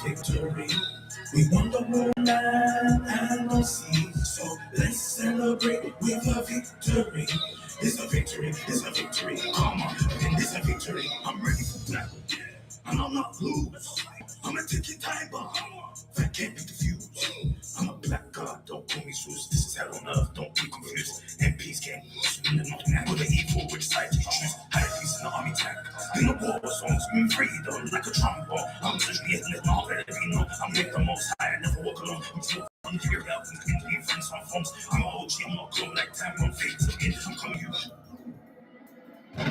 victory. We won the whole land and no sea, so let's celebrate with a victory. It's a victory, it's a victory. Come on, it's a victory. I'm ready for battle, and I'm not lose. I'm a ticking time bomb that can't be diffused. I'm a black god, don't call me Zeus. This is hell on earth, don't be confused. MPs can't swim in the with the evil, which side to choose. Had a piece in the army tank. In the war songs, scream freedom like a trombone. I'm essentially hitting it, not let it be known. I'm with the most high, I never walk alone. I'm still on to your help and can be friends on phones. I'm a OG, I'm not clone like time on fate. I'm coming you.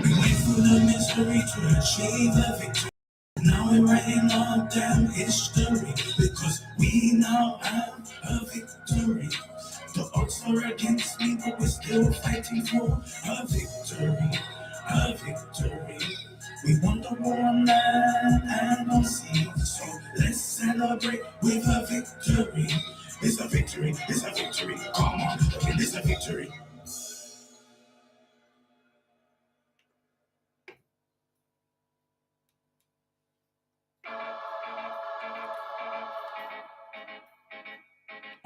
We went through the misery to achieve the victory. Now we're writing our damn history because we now have a victory. The odds are against me, but we're still fighting for a victory, a victory. We won the war on land and on sea, so let's celebrate with a victory. It's a victory, it's a victory. Come on, it's a victory.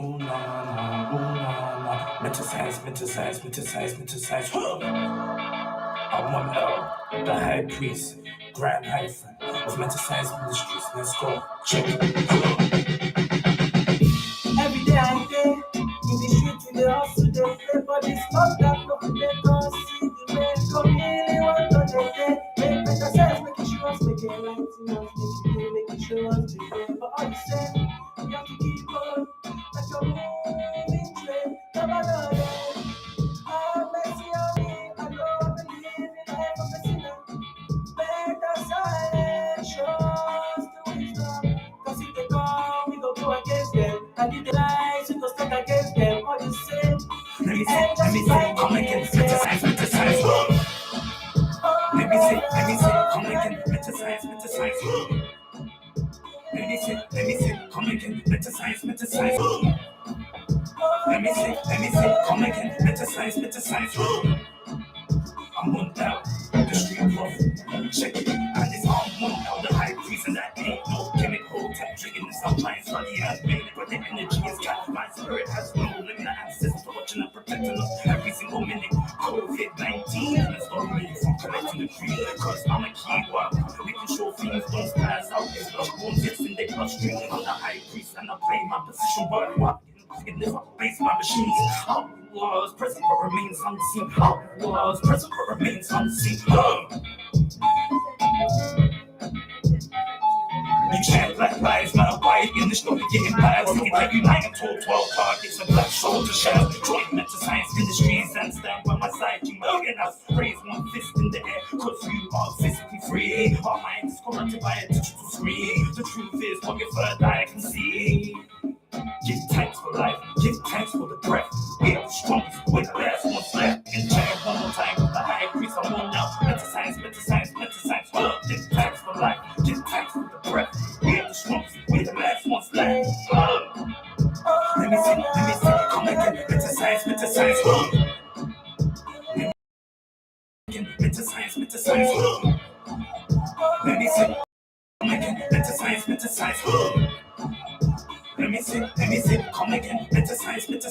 Ooh la la, ooh la la. Metascience. I'm one L, the high priest, grand hyphen of Metascience Ministries. Let's go. Check it. Every day I day, in the street, in the house, they play for this love that no they don't see the way. Come really want to day. Make Metascience, make it show us, make it light, make it show us the way. But all the same, you have to keep on. Like you're moving train, come on, have mercy on me. I don't believe in life of a sinner. Metascience shows the wisdom. Cause if they come, we go against them. And if they lie, we go stand against them. All you say, let me say, come against Metascience. Let me say, come against Metascience. Let me say, come again, Metascience. Let me say, come again, Metascience. I'm one out, the street prophet, check it, and it's all one out, the high priest, and that ain't no chemical tech drinking this outline, study and made it, but the energy is got, my spirit has no limit, the ancestors are watching and protecting us every single minute. COVID-19 has stopped me from collecting the tree, cause I'm a keyword, making sure things don't pass out, it's the bones gets in their bloodstream, I'm the high priest, and I play my position, but what? It never base my machines. Outlaws present but remains unseen. Outlaws present but remains unseen. You chant black lives matter, why in the story getting piles? Looking like you 9 and 12 targets and black soldier shells. Join Metascience Ministries and stand by my side. You million us raise one fist in the air, cause you are physically free. Our mind is corrupted by a digital screen. The truth is, what your third eye can see. Give thanks for life, give thanks for the breath. We are the strongest, we're the last ones left. And chant one more time with the high priest. I'm on now. Metascience. Give thanks for life, give thanks for the breath. We are the strongest, we're the last ones left. Let me see, come again, Metascience. Metascience. Let me see, come again, Metascience. Let me see, come again, Metascience. Let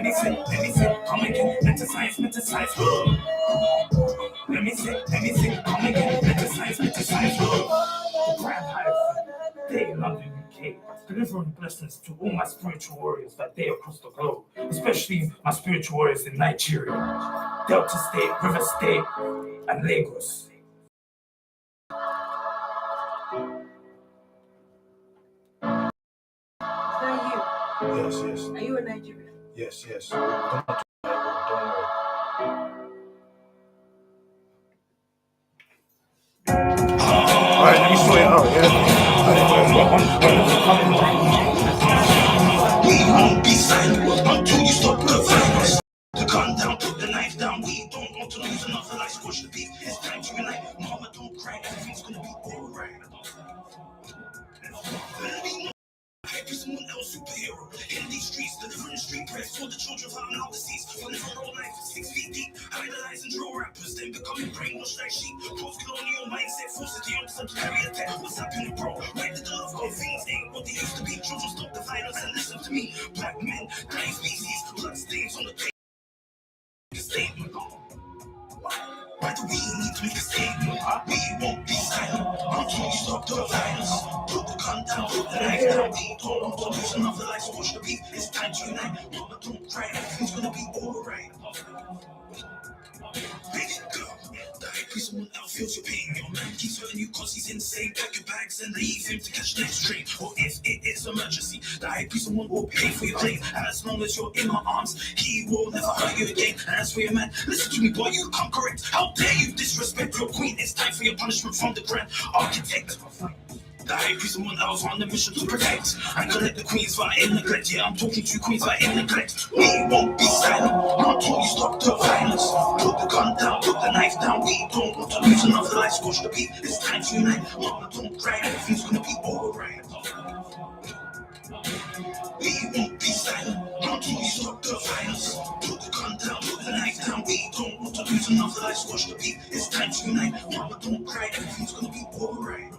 me see, come again, Metascience. Let me see, come again, Metascience. Grand High Day in London, UK, delivering blessings to all my spiritual warriors that day across the globe, especially my spiritual warriors in Nigeria, Delta State, River State, and Lagos. Yes. Are you in Nigeria? Yes. Don't worry. Alright, let me show you out, We won't be silent until you stop the violence. The gun down, put the knife down. We don't want to lose another life. Squash the beat. It's time to unite. Mama, don't cry. Everything's gonna be alright. Someone else superhero in these streets, delivering the street prayers for the children found out deceased. From the whole life, 6 feet deep. Idolize and drill rappers, then becoming brainwashed like sheep. Post-colonial mindset forces the youngsters to carry a tech. What's happening, bro? Where did the love go? Things ain't what they used to be. Children, stop the violence and listen to me. Black men, dying species, blood stains on the page. Statement. Why do we need to make a statement? We won't be silent until you stop the violence. Put the gun down, put the knife down. We don't want to lose another life, so watch the beat. It's time to unite. Mama, don't cry, everything's gonna be alright. Baby girl, the hype is someone else feels your pain. Your man keeps hurting you cause he's insane. Pack your bags and leave him to catch the next train. Or if it is emergency, the hype is someone will pay for your plane. As long as you're in my arms, he will never hurt you again. And as for your man, listen to me, boy, you come correct. How dare you disrespect your queen? It's time for your punishment from the grand architect. The hype is someone else on the mission to protect. I collect the queens via in neglect. Yeah, I'm talking to queens via in neglect. We won't be silent until you stop the violence. Put the gun down, put the knife down. We don't want to lose another life. Squash the beat. It's time to unite. Mama, don't cry. Everything's gonna be alright. We won't be silent until you stop the violence. Put the gun down, put the knife down. We don't want to lose another life. Squash the beat. It's time to unite. Mama, don't cry. Everything's gonna be alright.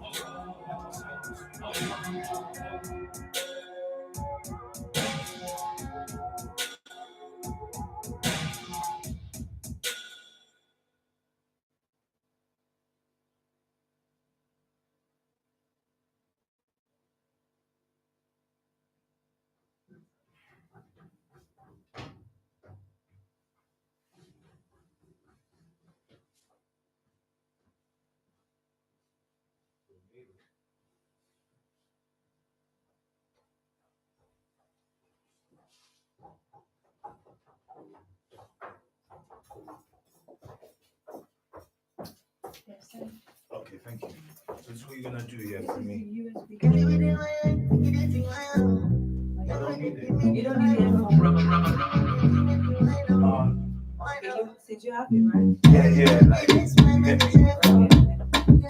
Okay, thank you. So this is what you're gonna do here for me. I don't need it. You don't need it. Since you have it, right? Yeah, like,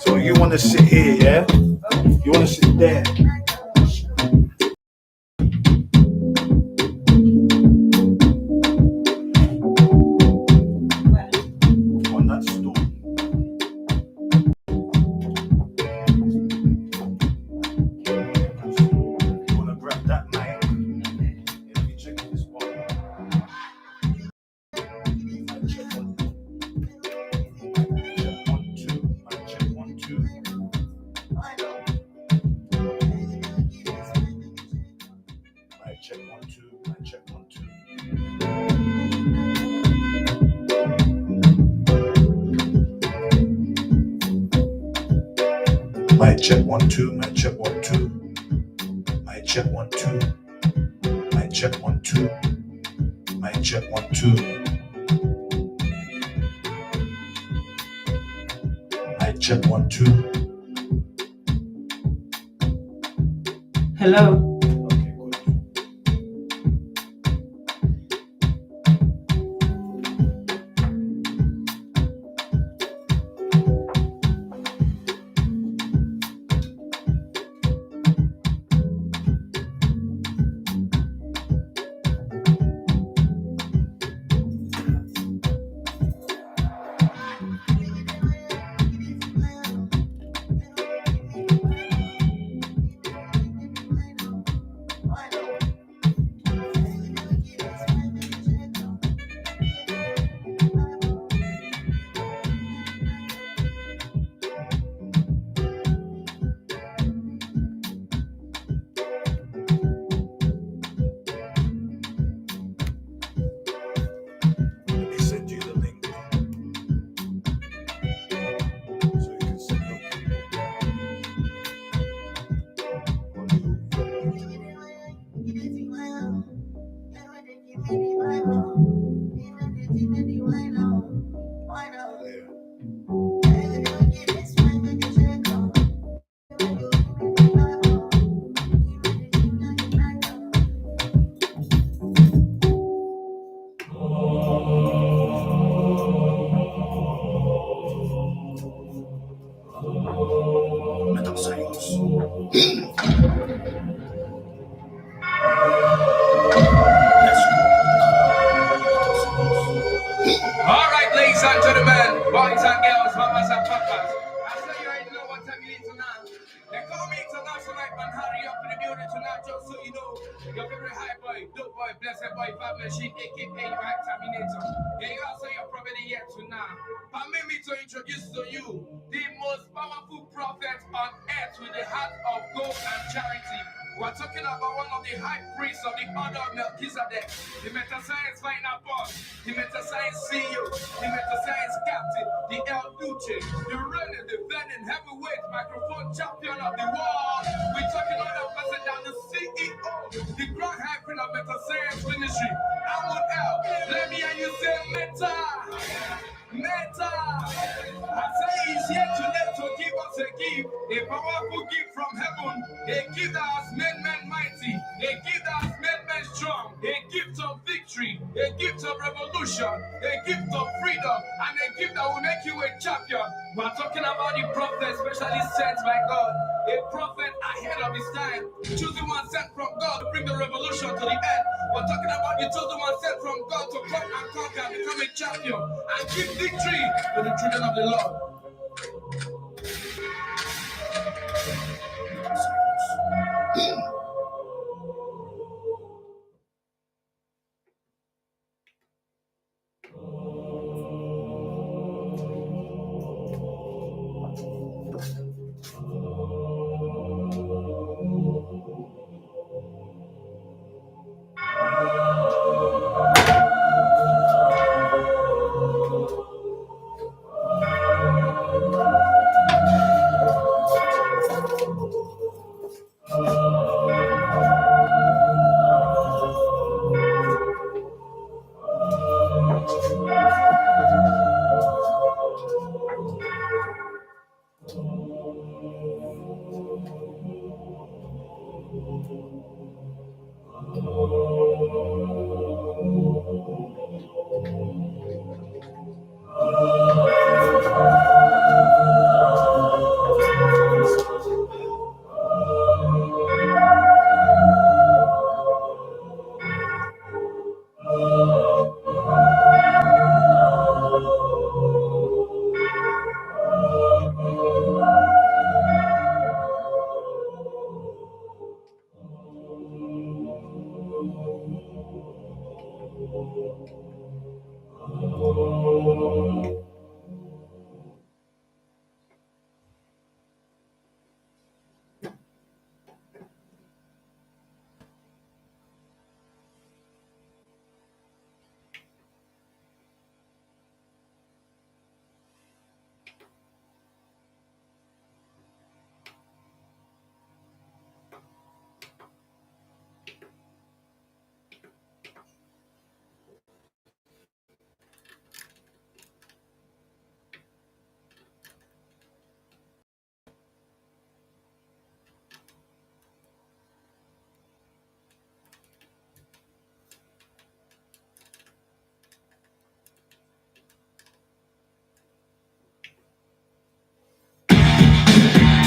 so you want to sit here, yeah? Okay. You want to sit there. On that stool. You want to grab that mic. Yeah, let me check this one. Check 1, 2. Check 1, 2. Check 1, 2. Mic check 1, 2. Mic check 1, 2. Mic check 1, 2. Mic check 1, 2. Mic check 1, 2. Mic check 1, 2. Hello. Metascience. Let's go. They call me international man, hurry up in the building tonight, just so you know. Your favorite high boy, dope boy, blessed boy, Fab Machine, aka Right Terminator. Yeah, you also your prophet here tonight. Permit me to introduce to you the most powerful prophet on earth with the heart of gold and charity. We're talking about one of the high priests of the order of Melchizedek, the Metascience final boss, the Metascience CEO, the Metascience captain, the El Duce, the reigning, defending heavyweight microphone champion of the world. We're talking about the CEO, the grand high priest of Metascience Ministry. I would L. Let me hear you say Meta. Meta. I say he's here today to give us a gift, a powerful gift from heaven, a gift that has made men mighty, a gift that has made men strong, a gift of victory, a gift of revolution, a gift of freedom, and a gift that will make you a champion. We're talking about the prophet, especially sent by God, a prophet ahead of his time, choosing one sent from God to bring the revolution to the earth. We're talking about the chosen one sent from God to come and conquer, become a champion, and give victory to the children of the Lord.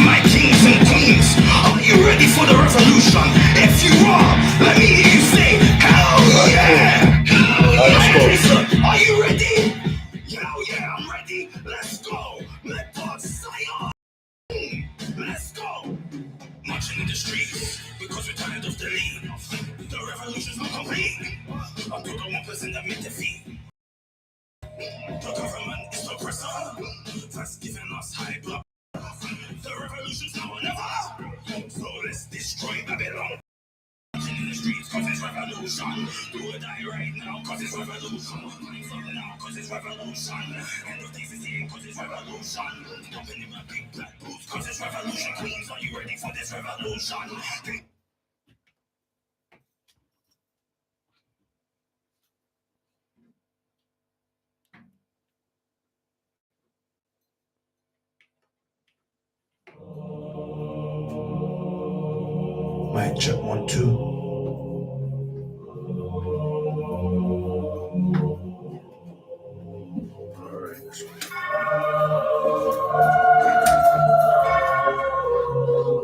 My kings and queens, are you ready for the revolution? If you are, let me hear you say, hell yeah! Hell yeah! Are you ready? Hell yeah, I'm ready. Let's go. Metascience. Let's go. Marching in the streets because we're tired of the lead. The revolution's not complete until the 1% that make defeat. The government is the oppressor, that's giving us high blood. The revolution's now or never. So let's destroy Babylon. In the streets cause it's revolution. Do or die right now cause it's revolution. Minds up now cause it's revolution. End of days is here cause it's revolution. Jumping in my big black boots cause it's revolution. Queens, are you ready for this revolution? Mic check 1 2.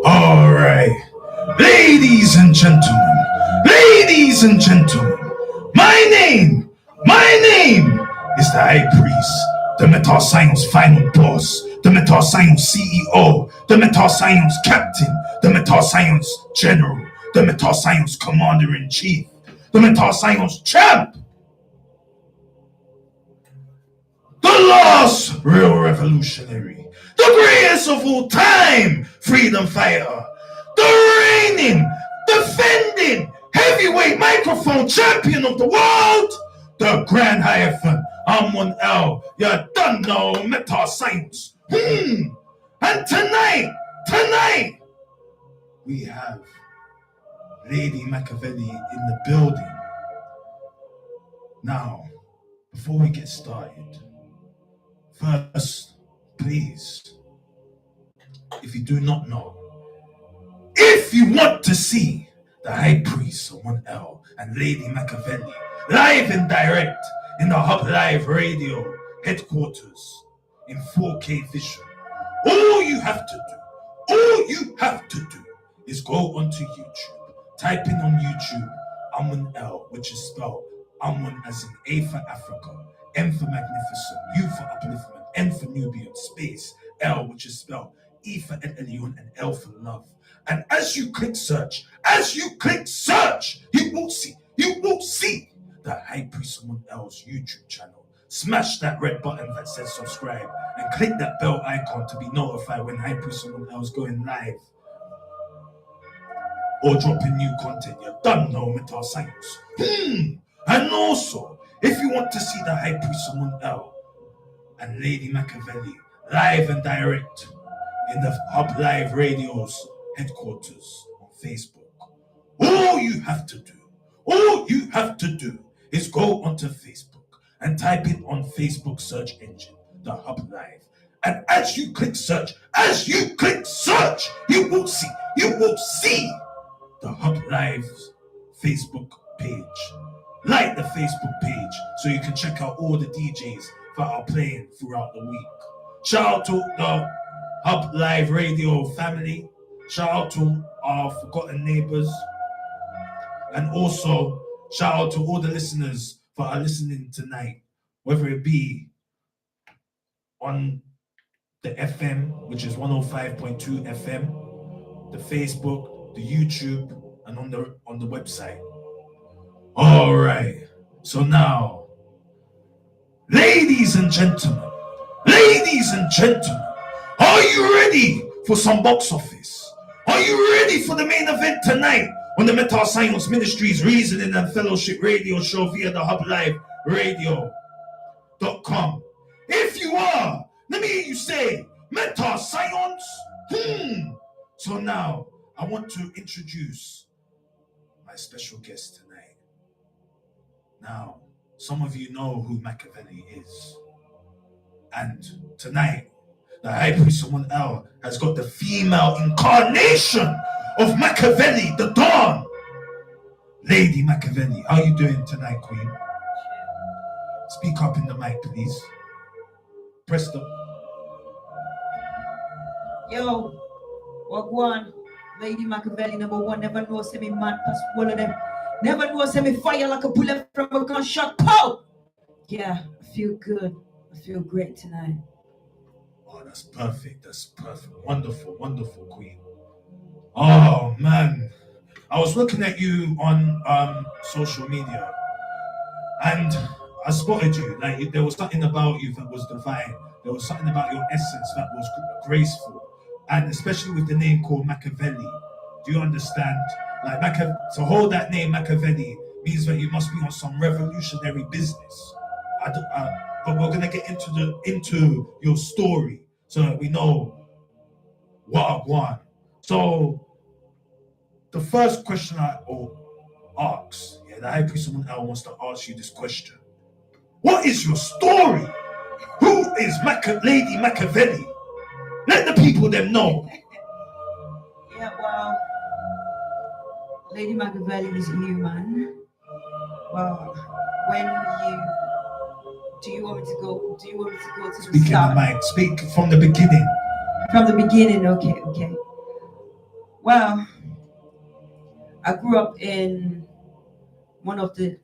All right, ladies and gentlemen, my name is the High Priest, the Metascience final boss, the Metascience CEO, the Metascience Captain, the Metascience General, the Metascience Commander-in-Chief, the Metascience Champ, the last real revolutionary, the greatest of all time freedom fighter, the reigning, defending, heavyweight microphone champion of the world, the Grand Hierophant, Amun L. You done know Metascience. And tonight, we have Lady Makavelli in the building. Now, before we get started, first, please, if you do not know, if you want to see the High Priest, Amun L, and Lady Makavelli live and direct in the Hub Live Radio headquarters in 4K vision, all you have to do is go onto YouTube, type in on YouTube Amun L, which is spelled Amun as in A for Africa, M for magnificent, U for upliftment, N for Nubian, space, L, which is spelled E for Ed Elion, and L for love. And as you click search, you will see the High Priest Amun L's YouTube channel. Smash that red button that says subscribe and click that bell icon to be notified when High Priest Amun L's going live or dropping new content. You done know Metascience. And also, if you want to see the High Priest Amun L and Lady Makavelli live and direct in the Hub Live Radio's headquarters on Facebook, all you have to do is go onto Facebook and type in on Facebook search engine the Hub Live. And as you click search, you will see the Hub Live's Facebook page. Like the Facebook page so you can check out all the DJs that are playing throughout the week. Shout out to the Hub Live Radio family. Shout out to our forgotten neighbors. And also, shout out to all the listeners that are listening tonight, whether it be on the FM, which is 105.2 FM, the Facebook, the YouTube, and on the website. All right. So now, ladies and gentlemen, are you ready for some box office? Are you ready for the main event tonight on the Metascience Ministries Reasoning and Fellowship Radio Show via the Hub Live Radio.com? If you are, let me hear you say Metascience. So now I want to introduce my special guest tonight. Now, some of you know who Makavelli is. And tonight, the High Priest Amun L has got the female incarnation of Makavelli, the Dawn. Lady Makavelli, how you doing tonight, Queen? Speak up in the mic, please. Press the... Yo, what one? Lady Makavelli, number one, never know semi man past one of them. Never know semi fire like a bullet from a gunshot. Pow! Yeah, I feel good. I feel great tonight. Oh, that's perfect. Wonderful, wonderful, Queen. Oh, man. I was looking at you on social media and I spotted you. Like, there was something about you that was divine. There was something about your essence that was graceful. And especially with the name called Makavelli. Do you understand? Like, to hold that name Makavelli means that you must be on some revolutionary business. But we're gonna get into your story so that we know what I want. So the first question I ask, the High Priest Amun L wants to ask you this question. What is your story? Who is Lady Makavelli? Let the people them know. Yeah, well, Lady Makavelli is human. Well, do you want me to go to the Speak start? in the mic. Speak from the beginning. From the beginning, okay. Well, I grew up in one of the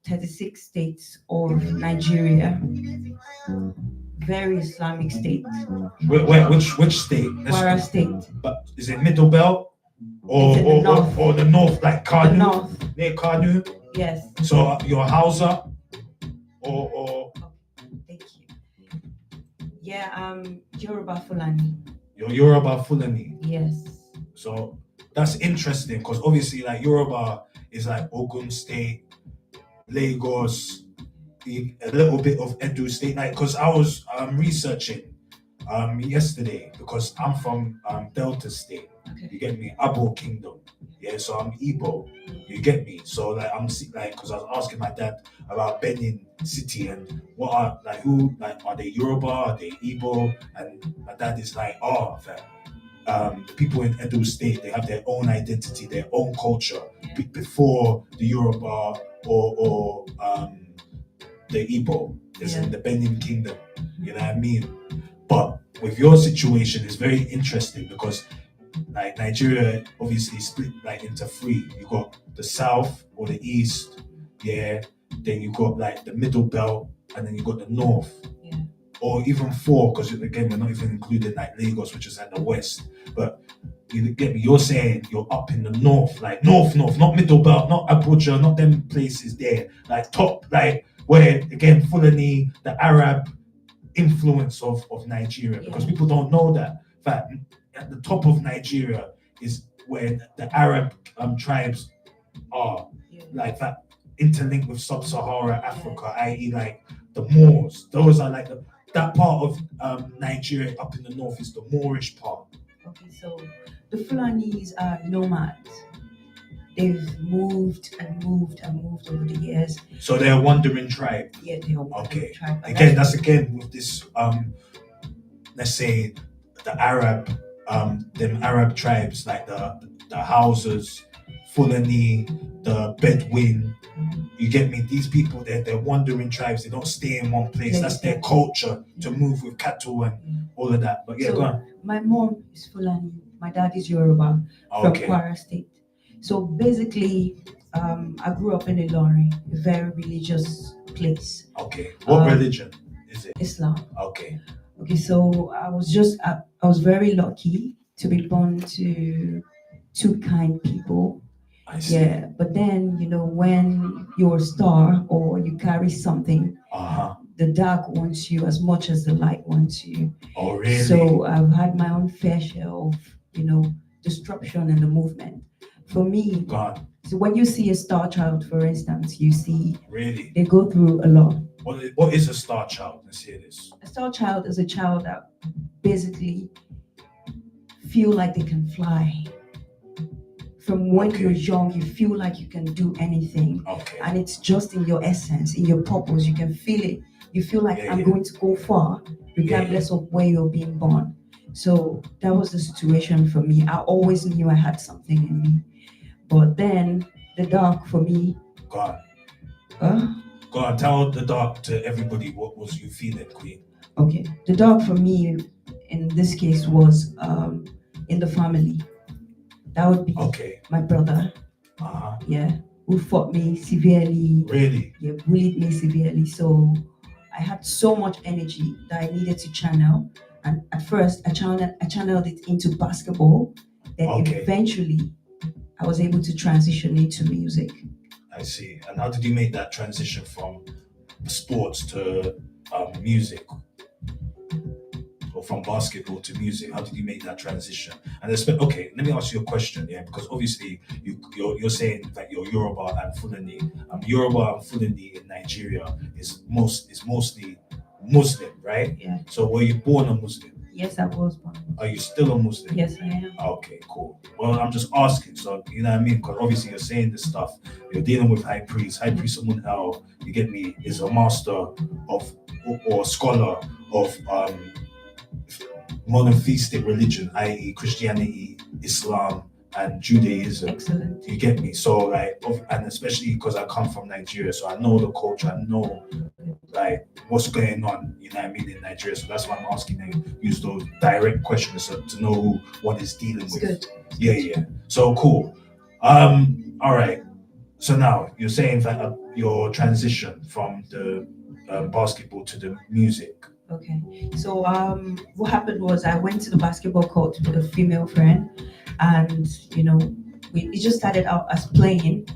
36 states of Nigeria. very Islamic state. Which state? Kwara State. But is it Middle Belt It's in the north. or the north, like The Kanu? north. Near Kanu? Yes. So you're Hausa or Thank you. Yeah, Yoruba Fulani. you're Yoruba Fulani. Yes. So that's interesting because obviously like Yoruba is like Ogun State, Lagos, a little bit of Edo State. Like because I was researching yesterday because I'm from Delta State. Okay. You get me? Abo Kingdom. Yeah, so I'm Igbo. You get me? So like like because I was asking my dad about Benin City and what are like who like are they Yoruba? Are they Igbo? And my dad is like, oh, people in Edo State, they have their own identity, their own culture before the Yoruba or the Igbo. Is in the Benin Kingdom. You know what I mean? But with your situation, it's very interesting because like Nigeria obviously split like into three. You got the south or the east, yeah. Then you got like the middle belt, and then you got the north, or even four because again we're not even including like Lagos, which is at the west. But you get me? You're saying you're up in the north, like north, not middle belt, not Abuja, not them places there, like top, like where again Fulani, the Arab influence of Nigeria, because people don't know that. In fact, at the top of Nigeria is where the Arab tribes are, like that interlinked with sub-Sahara Africa, i.e. like the Moors. Those are like that part of Nigeria up in the north is the Moorish part. Okay, so the Fulanis are nomads. They've moved and moved and moved over the years. So they're a wandering tribe. Yeah, they're a wandering tribe. Again, that's again with this let's say the Arab them Arab tribes like the Hausas, Fulani, the Bedouin. You get me? These people, they're wandering tribes. They don't stay in one place. That's their culture to move with cattle and all of that. But yeah, go on. My mom is Fulani. My dad is Yoruba from Kwara State. So basically, I grew up in Ilorin, a very religious place. Okay. What religion is it? Islam. Okay. Okay, so I was very lucky to be born to two kind people. I see. Yeah, but then when you're a star or you carry something, the dark wants you as much as the light wants you. Oh, really? So I've had my own fair share of disruption in the movement. For me, so when you see a star child, for instance, you see they go through a lot. What is a star child? Let's hear this. A star child is a child that basically feel like they can fly. From when you're young, you feel like you can do anything. And it's just in your essence, in your purpose. You can feel it. You feel like I'm going to go far, regardless of where you're being born. So that was the situation for me. I always knew I had something in me. But then the dark for me. Go on, tell the dark to everybody what was you feeling, Queen. Okay. The dark for me in this case was in the family. That would be my brother. Yeah. Who fought me severely. Really? Yeah, bullied me severely. So I had so much energy that I needed to channel. And at first I channeled it into basketball. Then eventually I was able to transition into music. I see. And how did you make that transition from sports to music? Or from basketball to music? How did you make that transition? And let me ask you a question, because obviously you're saying that you're Yoruba and Fulani. Yoruba and Fulani in Nigeria is mostly Muslim, right? Yeah. So were you born a Muslim? Yes, I was born. Are you still a Muslim? Yes, I am. Okay, cool. Well, I'm just asking, so you know what I mean? Because obviously you're saying this stuff. You're dealing with high priest. High priest Amun, you get me, is a master of or scholar of monotheistic religion, i.e. Christianity, Islam, and Judaism. Excellent. You get me? So and especially because I come from Nigeria, so I know the culture, I know what's going on, you know what I mean, in Nigeria. So that's why I'm asking you use those direct questions to know who one is dealing with. Good. Yeah. So cool. All right. So now you're saying that your transition from the basketball to the music. Okay. So what happened was I went to the basketball court with a female friend, and it just started out as playing.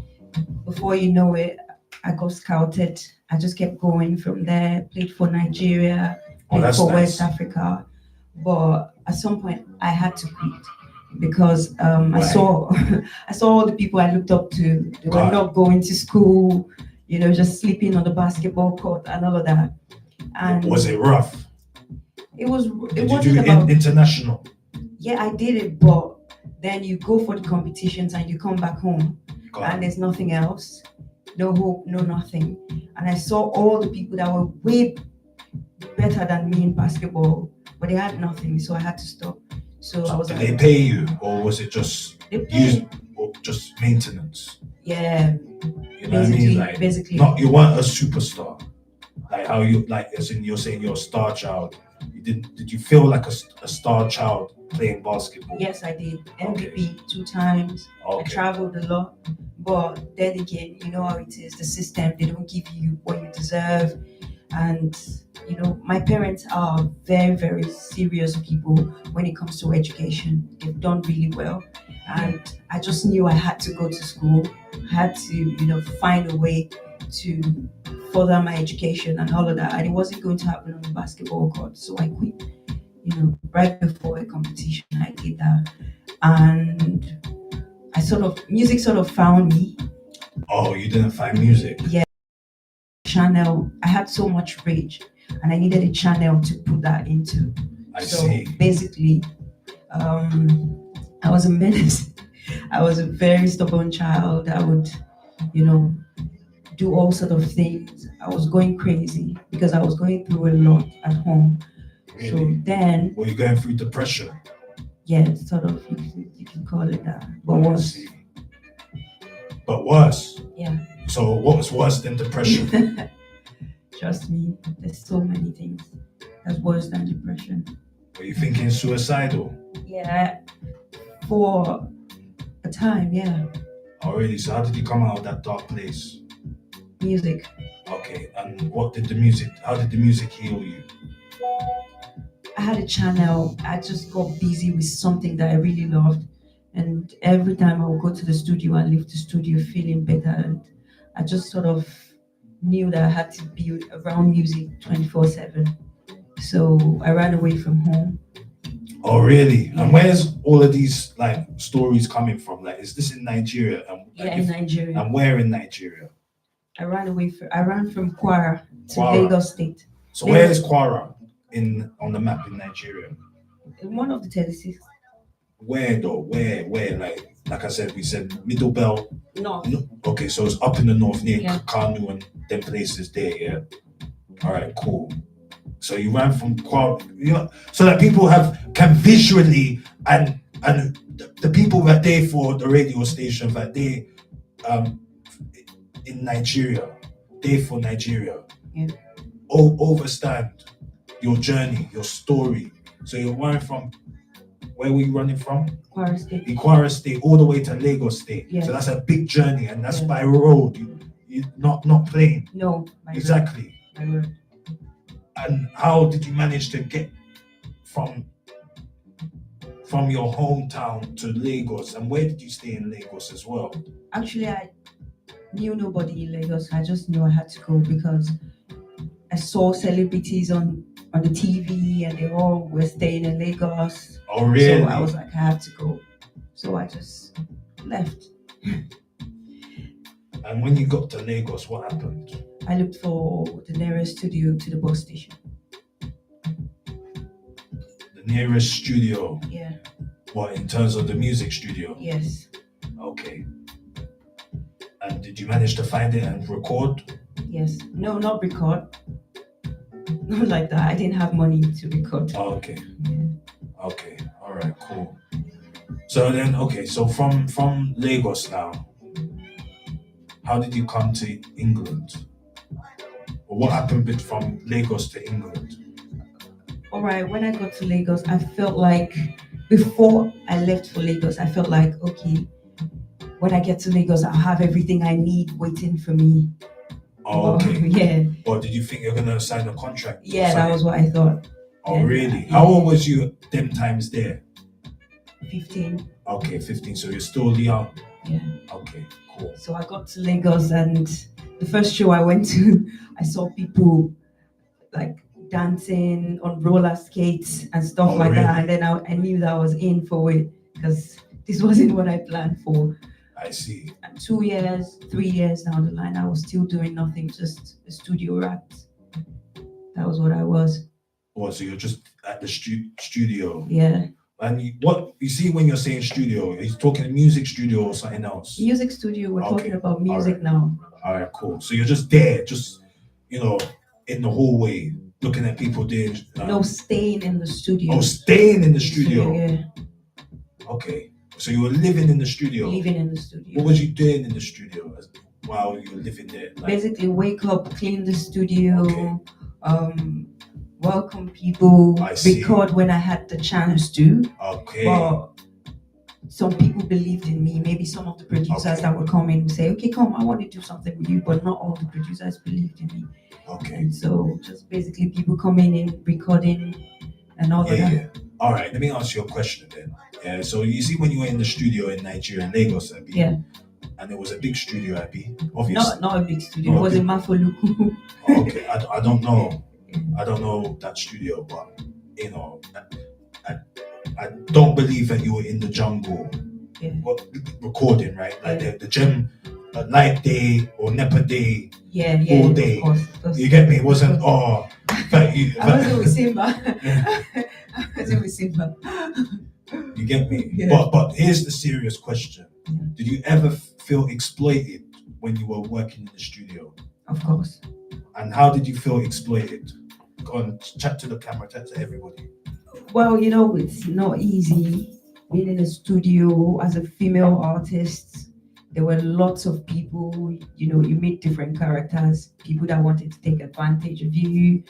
Before you know it, I got scouted. I just kept going from there. Played for Nigeria, Oh, played that's for nice. West Africa, but at some point I had to quit because I Why? saw I saw all the people I looked up to. They were God. not going to school, just sleeping on the basketball court and all of that. And Was it rough? it was. It Did you wasn't do about. international? Yeah, I did it, but then you go for the competitions and you come back home and God. there's nothing else, no hope, no nothing. And I saw all the people that were way better than me in basketball, but they had nothing, so I had to stop. So I was Did like, they pay you, or was it just they use, paid. or just maintenance? Yeah, You know what I mean? Like, basically. not you weren't a superstar. Like how you as in you're saying you're a star child. You didn't? Did you feel like a star child playing basketball? Yes, I did. Okay. MVP 2 times. I Okay. traveled a lot, but then again, you know how it is. The system, they don't give you what you deserve, and my parents are very, very serious people when it comes to education. They've done really well, and I just knew I had to go to school. I had to find a way to further my education and all of that, and it wasn't going to happen on the basketball court. So I quit. Right before a competition, I did that, and music sort of found me. Oh, you didn't find music? Yeah, channel. I had so much rage, and I needed a channel to put that into. I see. Basically, I was a menace. I was a very stubborn child. I would, do all sort of things. I was going crazy because I was going through a lot at home. Really? So then, were you going through depression? Yeah, sort of. You can call it that, but I worse. see. But worse. Yeah. So what was worse than depression? Trust me, there's so many things that's worse than depression. Were you thinking suicidal? Yeah, for a time, yeah. Oh, really? So how did you come out of that dark place? Music. Okay, and how did the music heal you? I had a channel. I just got busy with something that I really loved. And every time I would go to the studio and leave the studio feeling better. And I just sort of knew that I had to be around music 24/7. So I ran away from home. Oh, really? Yeah. And where's all of these like stories coming from? Like, is this in Nigeria? In Nigeria. And where in Nigeria? I ran from Kwara to Kwara. Lagos State. So where is Kwara on the map in Nigeria? One of the 36. Where though? Where? Like I said, we said Middle Belt. No. Okay, so it's up in the north near Yeah. Kanu and them places there, yeah. All right, cool. So you ran from Kwara, so that people can visually and the people that they for the radio station that they in Nigeria, they for Nigeria, Yeah. Overstand your journey, your story. So you're running from, where were you running from? Kwara State. In Kwara State, all the way to Lagos State. Yes. So that's a big journey, and that's Yeah. by road. You not plane. No. Exactly. By road. And how did you manage to get from your hometown to Lagos? And where did you stay in Lagos as well? Actually, I knew nobody in Lagos. I just knew I had to go because I saw celebrities on the TV and they all were staying in Lagos. Oh, really? So I was like, I have to go. So I just left. And when you got to Lagos, what happened? I looked for the nearest studio to the bus station. The nearest studio? Yeah. What, in terms of the music studio? Yes. Okay. And did you manage to find it and record? Yes. No, not record. Not like that. I didn't have money to record. Oh, okay. Yeah. Okay. All right. Cool. So then, okay. So from Lagos now, how did you come to England? Or what happened from Lagos to England? All right. When I got to Lagos, I felt like before I left for Lagos, I felt like, okay, when I get to Lagos, I'll have everything I need waiting for me. Well, okay. yeah. Or did you think you're gonna sign a contract? Yeah, that was what I thought. Oh, Yeah. really? Yeah. How old was you them times there? 15. Okay, 15. So you're still young. Yeah. Okay, cool. So I got to Lagos, and the first show I went to, I saw people like dancing on roller skates and stuff like that. And then I knew that I was in for it, because this wasn't what I planned for. I see. And 2 years, 3 years down the line, I was still doing nothing, just a studio rat. That was what I was. Oh, so you're just at the studio? Yeah. And what you see when you're saying studio, are you talking music studio or something else? Music studio, we're talking about music now. All right, cool. So you're just there, just, in the hallway, looking at people doing... No, staying in the studio. Oh, staying in the studio. Yeah. Okay. So you were living in the studio? Living in the studio. What was you doing in the studio while you were living there? Basically, wake up, clean the studio, welcome people, record when I had the chance to. Okay. But some people believed in me. Maybe some of the producers that would come in would say, okay, come, I want to do something with you. But not all the producers believed in me. Okay. And so just basically people coming in, recording and all that. Yeah. All right, let me ask you a question then. Yeah, so you see when you were in the studio in Nigeria, in Lagos, Abi, yeah. And it was a big studio, Abi, obviously. Not a big studio, it was in Mafoluku. Okay, I don't know. I don't know that studio, but, I don't believe that you were in the jungle recording, right? Like the gem, Light Day or Nepa Day, all day. Of course. You get me? It wasn't, I wasn't with Simba. I wasn't with Simba. You get me? Yeah. But here's the serious question. Did you ever feel exploited when you were working in the studio? Of course. And how did you feel exploited? Go on, chat to the camera, chat to everybody. Well, it's not easy being in a studio as a female artist. There were lots of people, you meet different characters, people that wanted to take advantage of you,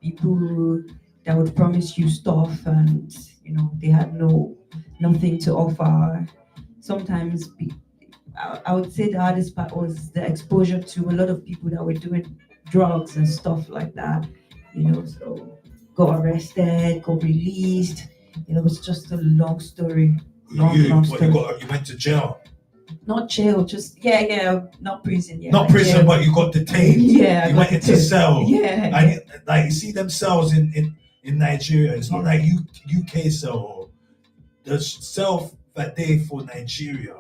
people that would promise you stuff and, they had nothing to offer. Sometimes I would say the hardest part was the exposure to a lot of people that were doing drugs and stuff like that, so got arrested, got released. It was just a long story. Long story. You went to jail? Not jail, just not prison. Yeah, not prison, jail. But you got detained. Yeah, you went into cell. Yeah, and like you see them cells in Nigeria. It's not like UK cell. The cell that they for Nigeria,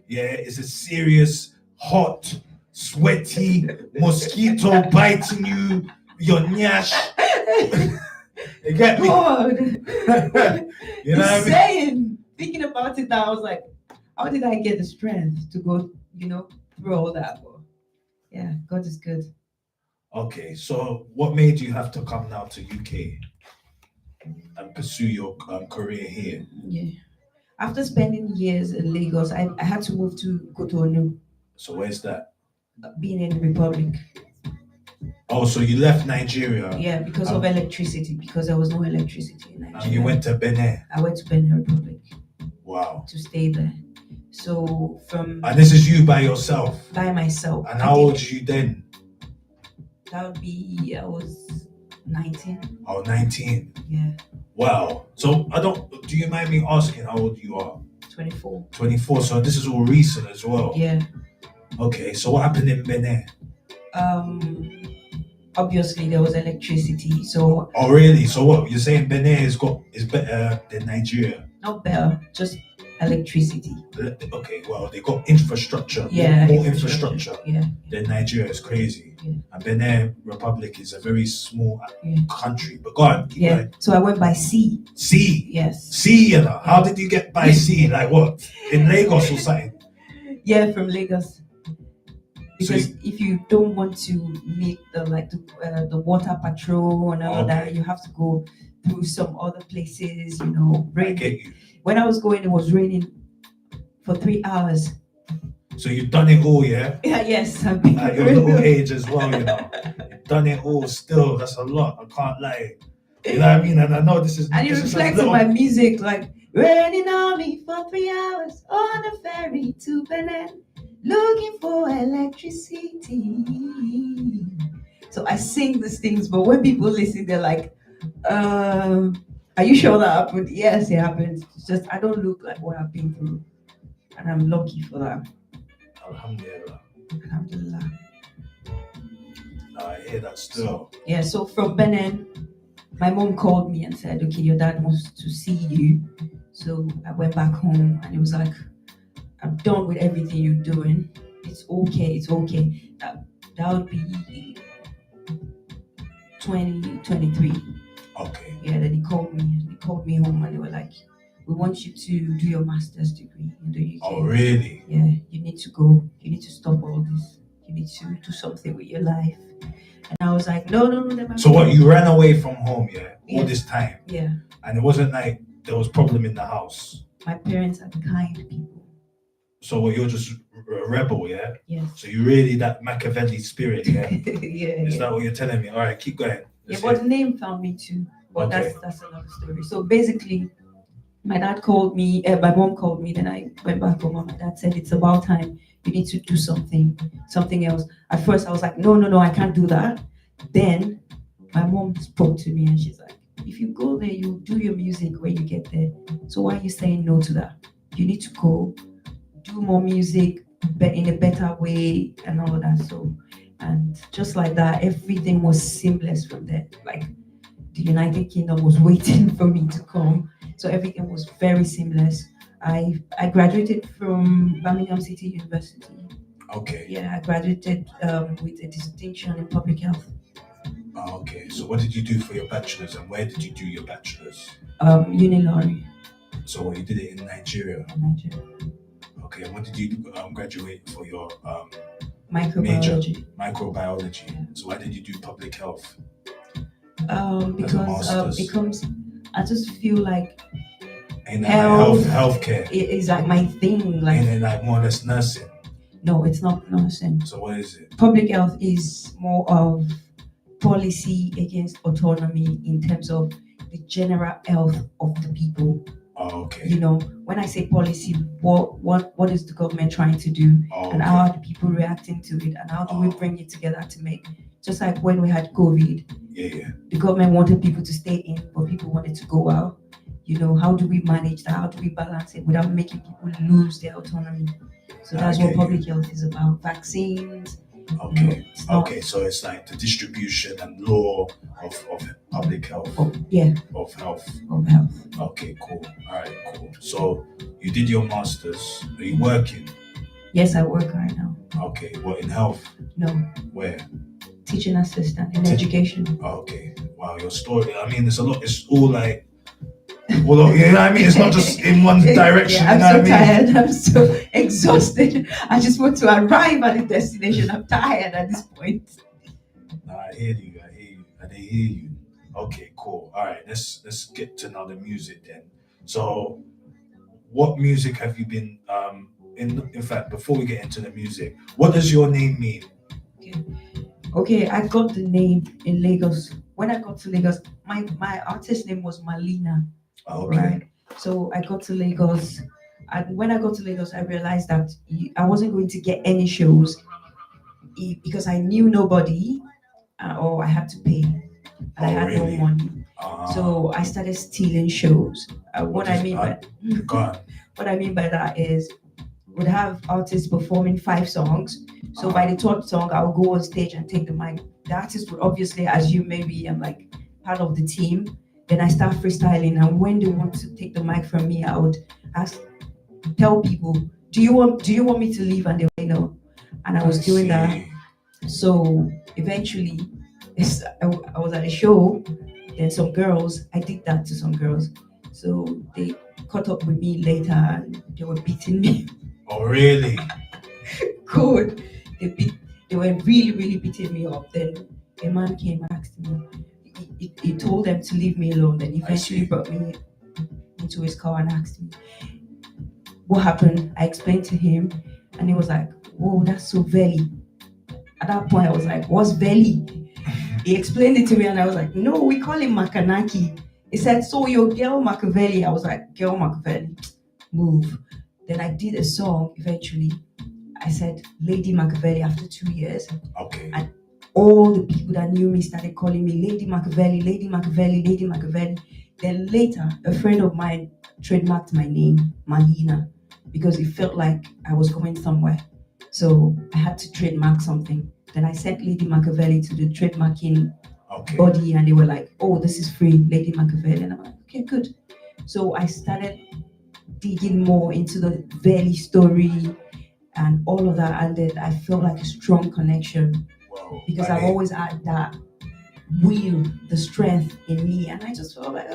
it's a serious, hot, sweaty mosquito biting you, your nyash. You get me? God. You know what I mean? Thinking about it now, I was like, how did I get the strength to go, through all that? But yeah, God is good. Okay, so what made you have to come now to UK and pursue your career here? Yeah. After spending years in Lagos, I had to move to Cotonou. So where's that? Being in the Republic. Oh, so you left Nigeria? Yeah, because of electricity, because there was no electricity in Nigeria. And you went to Benin? I went to Benin Republic. Wow. To stay there. So And this is you by yourself? By myself. And how old are you then? That would be, I was 19. Oh, 19? Yeah. Wow. So do you mind me asking how old you are? 24. 24, so this is all recent as well? Yeah. Okay, so what happened in Benin? Obviously there was electricity, so... Oh really? So what, you're saying Benin is better than Nigeria? Not better, just electricity. Okay, well, they got infrastructure, more infrastructure than Nigeria. Is crazy. Yeah. And Benin Republic is a very small country. But go on, keep going. So I went by sea. Sea? Yes. Sea, How did you get by sea? Like what? In Lagos or something? Yeah, from Lagos. Because if you don't want to meet the water patrol and all that, you have to go through some other places, I get you. When I was going, it was raining for 3 hours. So you've done it all, yeah? Yeah, yes. I've been at your little age as well, You've done it all still. That's a lot. I can't lie. You know what I mean? And I know this is... And it reflects on my music, like, raining on me for 3 hours on a ferry to Benin. looking for electricity. So I sing these things, but when people listen, they're like, are you sure that happened? Yes, it happened. It's just I don't look like what I've been through. And I'm lucky for that. Alhamdulillah. Alhamdulillah. I hear that still. Yeah, so from Benin, my mom called me and said, okay, your dad wants to see you. So I went back home and it was like, I'm done with everything you're doing. It's okay, it's okay. That would be 2023. Okay. Yeah, then he called me home and they were like, we want you to do your master's degree in the UK. Oh, really? Yeah, you need to go. You need to stop all this. You need to do something with your life. And I was like, no. So what, you ran away from home, yeah? All Yeah. this time? Yeah. And it wasn't like there was problem in the house? My parents are kind people. So what, you're just a rebel, yeah? Yes. So you really that Makavelli spirit, yeah? Yeah. Is that what you're telling me? All right, keep going. Yeah, but the name found me too. But Okay. that's another story. So basically, my dad called me, my mom called me, then I went back home and my dad said, it's about time. You need to do something else. At first I was like, no, I can't do that. Then my mom spoke to me and she's like, if you go there, you do your music when you get there. So why are you saying no to that? You need to go, do more music in a better way and all that. So, and just like that, everything was seamless from there. Like the United Kingdom was waiting for me to come. So everything was very seamless. I graduated from Birmingham City University. Okay. Yeah, I graduated with a distinction in public health. Oh, okay. So what did you do for your bachelor's and where did you do your bachelor's? Unilari. So you did it in Nigeria? Nigeria. Okay, and what did you graduate for your Microbiology. major? Microbiology. Yeah. So why did you do public health? Because it comes, I just feel like healthcare is like my thing. Like, and then like more or less nursing. No, it's not nursing. So what is it? Public health is more of policy against autonomy in terms of the general health of the people. Oh, okay. You know, when I say policy, what is the government trying to do, and how are the people reacting to it, and how do we bring it together to make, just like when we had COVID. Yeah. The government wanted people to stay in, but people wanted to go out. You know, how do we manage that? How do we balance it without making people lose their autonomy? So that's what public health is about. Vaccines. Okay. Okay. So it's like the distribution and law of public health. Of health. Okay. Cool. All right. Cool. So you did your masters. Are you working? Yes, I work right now. Okay. What, in health? No. Where? Teaching assistant in education. Okay. Wow. Your story. I mean, it's a lot. It's all like. Well, you know what I mean? It's not just in one direction. Yeah, I'm so tired. I'm so exhausted. I just want to arrive at the destination. I'm tired at this point. I hear you. I hear you. Okay, cool. All right, let's get to now the music then. So, what music have you been in fact, before we get into the music, what does your name mean? Okay, I got the name in Lagos. When I got to Lagos, my artist name was Malina. Okay. Right. So I got to Lagos, and when I got to Lagos, I realized that I wasn't going to get any shows because I knew nobody, or I had to pay, and I had no money. So I started stealing shows. What I mean by that is, we'd have artists performing 5 songs. So by the 3rd song, I'll go on stage and take the mic. The artist would obviously assume maybe I'm like part of the team. Then I start freestyling, and when they want to take the mic from me, I would tell people, do you want me to leave? And they would no. And I was doing that. So eventually, I was at a show. Then some girls, I did that to some girls. So they caught up with me later, and they were beating me. Oh, really? Good. They were really, really beating me up. Then a man came and asked me. He told them to leave me alone. Then eventually brought me into his car and asked me what happened. I explained to him, and he was like, "Whoa, that's so Velli." At that point, I was like, "What's Velli?" He explained it to me, and I was like, "No, we call him Makanaki." He said, "So your girl Makavelli?" I was like, "Girl Makavelli, move." Then I did a song eventually. I said Lady Makavelli after 2 years. Okay. And all the people that knew me started calling me Lady Makavelli, Lady Makavelli, Lady Makavelli. Then later, a friend of mine trademarked my name, Mahina, because it felt like I was going somewhere. So I had to trademark something. Then I sent Lady Makavelli to the trademarking body, and they were like, "Oh, this is free, Lady Makavelli." And I'm like, "Okay, good." So I started digging more into the Valley story and all of that, and then I felt like a strong connection because I've always had that will, the strength in me, and I just felt like,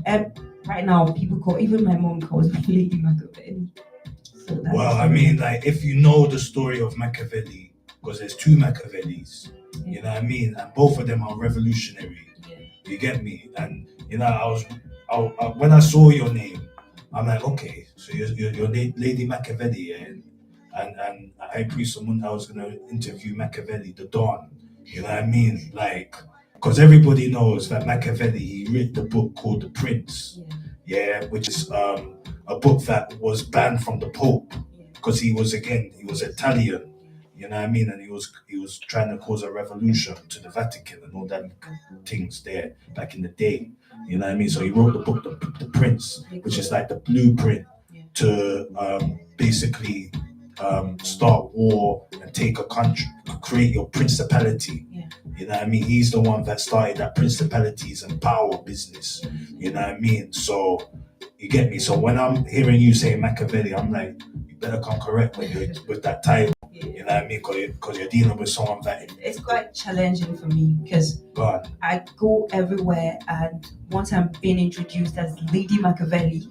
and right now people call, even my mom calls me Lady Makavelli. So well, I mean, like, if you know the story of Makavelli, because there's two Makavellis, you know what I mean, and both of them are revolutionary. You get me? And you know, when I saw your name, I'm like, okay, so you're Lady Makavelli, and I agree. Someone I was gonna interview Makavelli, the Dawn. You know what I mean? Like, because everybody knows that Makavelli, he wrote the book called The Prince, which is a book that was banned from the Pope because he was Italian. You know what I mean? And he was trying to cause a revolution to the Vatican and all that things there back in the day. You know what I mean? So he wrote the book, the Prince, which is like the blueprint to basically start war and take a country, create your principality. You know what I mean? He's the one that started that principalities and power business. You know what I mean? So you get me? So when I'm hearing you say Makavelli, I'm like, you better come correct with that title. You know what I mean? Because you're dealing with someone that... It's quite challenging for me because I go everywhere, and once I'm being introduced as Lady Makavelli,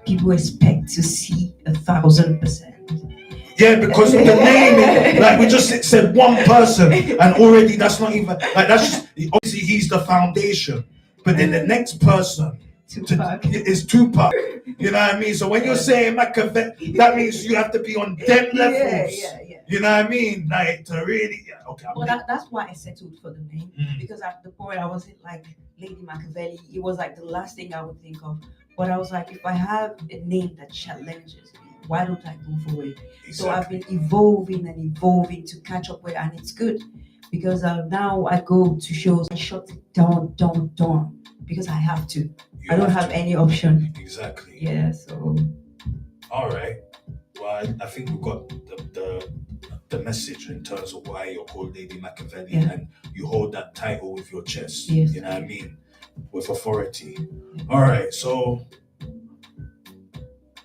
people expect to see 1,000%. Yeah, because of the name, like we just said one person, and already that's not even, like that's just, obviously he's the foundation, but then the next person is Tupac. You know what I mean? So when you're saying Machiavelli, that means you have to be on them levels. You know what I mean? Like to really, okay. Well, that's why I settled for the name, because at the point I wasn't like Lady Makavelli. It was like the last thing I would think of. But I was like, if I have a name that challenges me, why don't I go for it? Exactly. So I've been evolving to catch up with it, and it's good because now I go to shows and shut it down, because I have to. I don't have any option. Exactly. Yeah. So. All right. Well, I think we got the message in terms of why you're called Lady Makavelli, and you hold that title with your chest. Yes. You know what I mean? With authority. All right. So,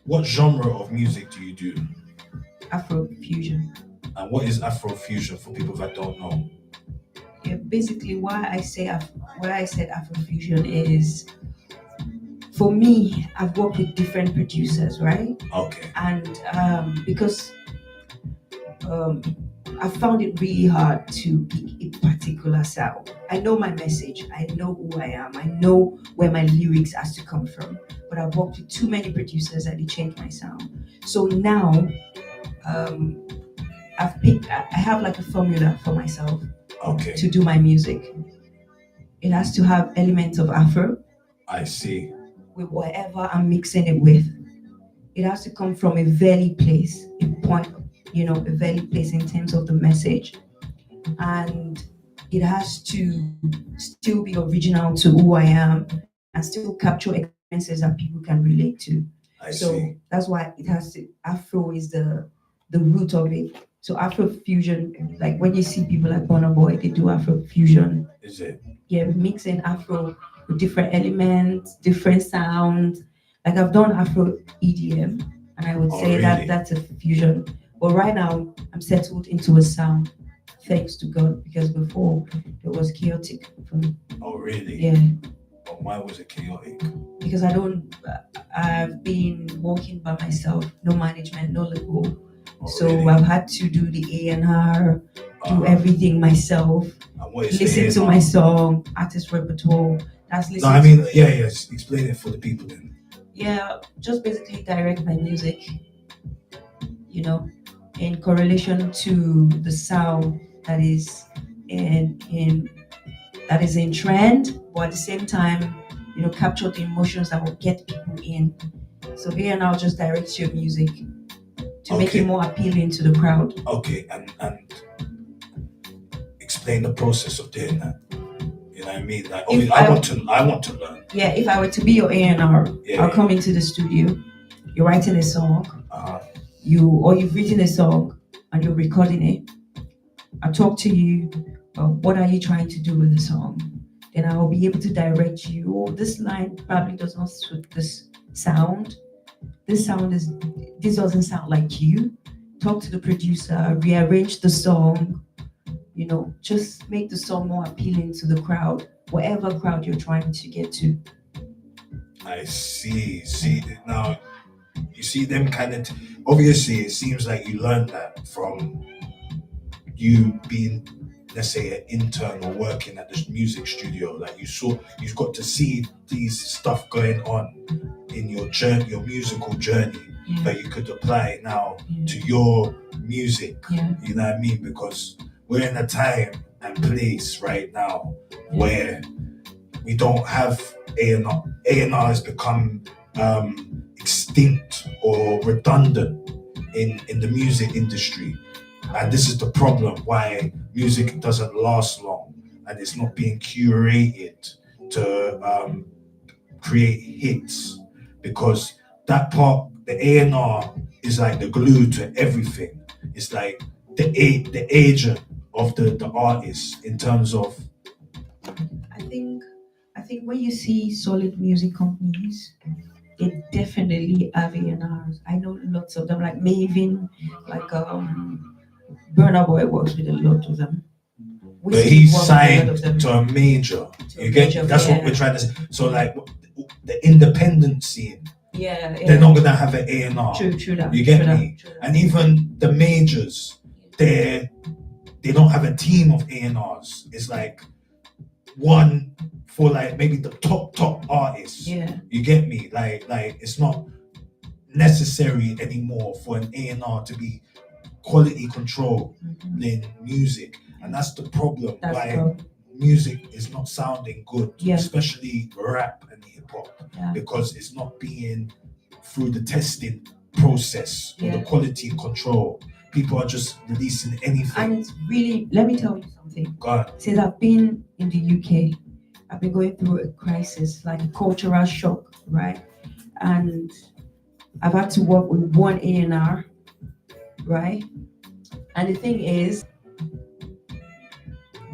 what genre of music do you do? Afrofusion. And what is Afrofusion for people that don't know? Yeah, basically, why I said Afrofusion is, for me, I've worked with different producers, right? Okay. And because I found it really hard to pick a particular sound. I know my message. I know who I am. I know where my lyrics has to come from. But I've worked with too many producers and it changed my sound. So now, I have like a formula for myself to do my music. It has to have elements of Afro. I see. With whatever I'm mixing it with. It has to come from a valley place, a valley place in terms of the message. And it has to still be original to who I am and still capture experiences that people can relate to. I see. That's why it has to, Afro is the root of it. So Afrofusion, like when you see people like Burna Boy, they do Afrofusion. Is it? Yeah, mixing Afro with different elements, different sounds. Like I've done Afro EDM, and I would say really? that's a fusion. But right now, I'm settled into a sound, thanks to God, because before it was chaotic for me. Oh, really? Yeah. But why was it chaotic? Because I've been working by myself, no management, no label. So really? I've had to do the A&R, do everything myself, listen to my song, artist repertoire. Yes. Explain it for the people then. Yeah, just basically direct my music, in correlation to the sound that is in trend, but at the same time, capture the emotions that will get people in. So here now, just direct your music to make it more appealing to the crowd. Okay, and explain the process of doing that. You know what I mean? Like, I want to learn. Yeah, if I were to be your A&R, I'll come into the studio. You're writing a song. You've written a song and you're recording it. I talk to you. What are you trying to do with the song? Then I will be able to direct you. Oh, this line probably does not suit this sound. This doesn't sound like you. Talk to the producer, rearrange the song, just make the song more appealing to the crowd, whatever crowd you're trying to get to. I see. Now, you see them kind of, obviously it seems like you learned that from you being, let's say, an intern or working at this music studio. Like you've got to see these stuff going on in your journey, your musical journey, that you could apply now to your music. You know what I mean? Because we're in a time and place right now where we don't have A&R. A&R has become extinct or redundant in the music industry. And this is the problem why music doesn't last long and it's not being curated to create hits, because that part, the A&R, is like the glue to everything. It's like the agent of the artist in terms of. I think when you see solid music companies, they definitely have A&Rs. I know lots of them, like Maven, like Burna Boy works with a lot of them. But he's signed to a major. That's what we're trying to say. So like the independent scene, they're not gonna have an A&R. True that. You get me? And even the majors, they don't have a team of A&Rs. It's like one for like maybe the top artists. You get me? Like it's not necessary anymore for an A&R to be quality control in music, and that's the problem. Music is not sounding good, especially rap and hip hop, because it's not being through the testing process or the quality control. People are just releasing anything. And it's really, let me tell you something. God. Since I've been in the UK, I've been going through a crisis, like a cultural shock, right? And I've had to work with one A&R, right? And the thing is,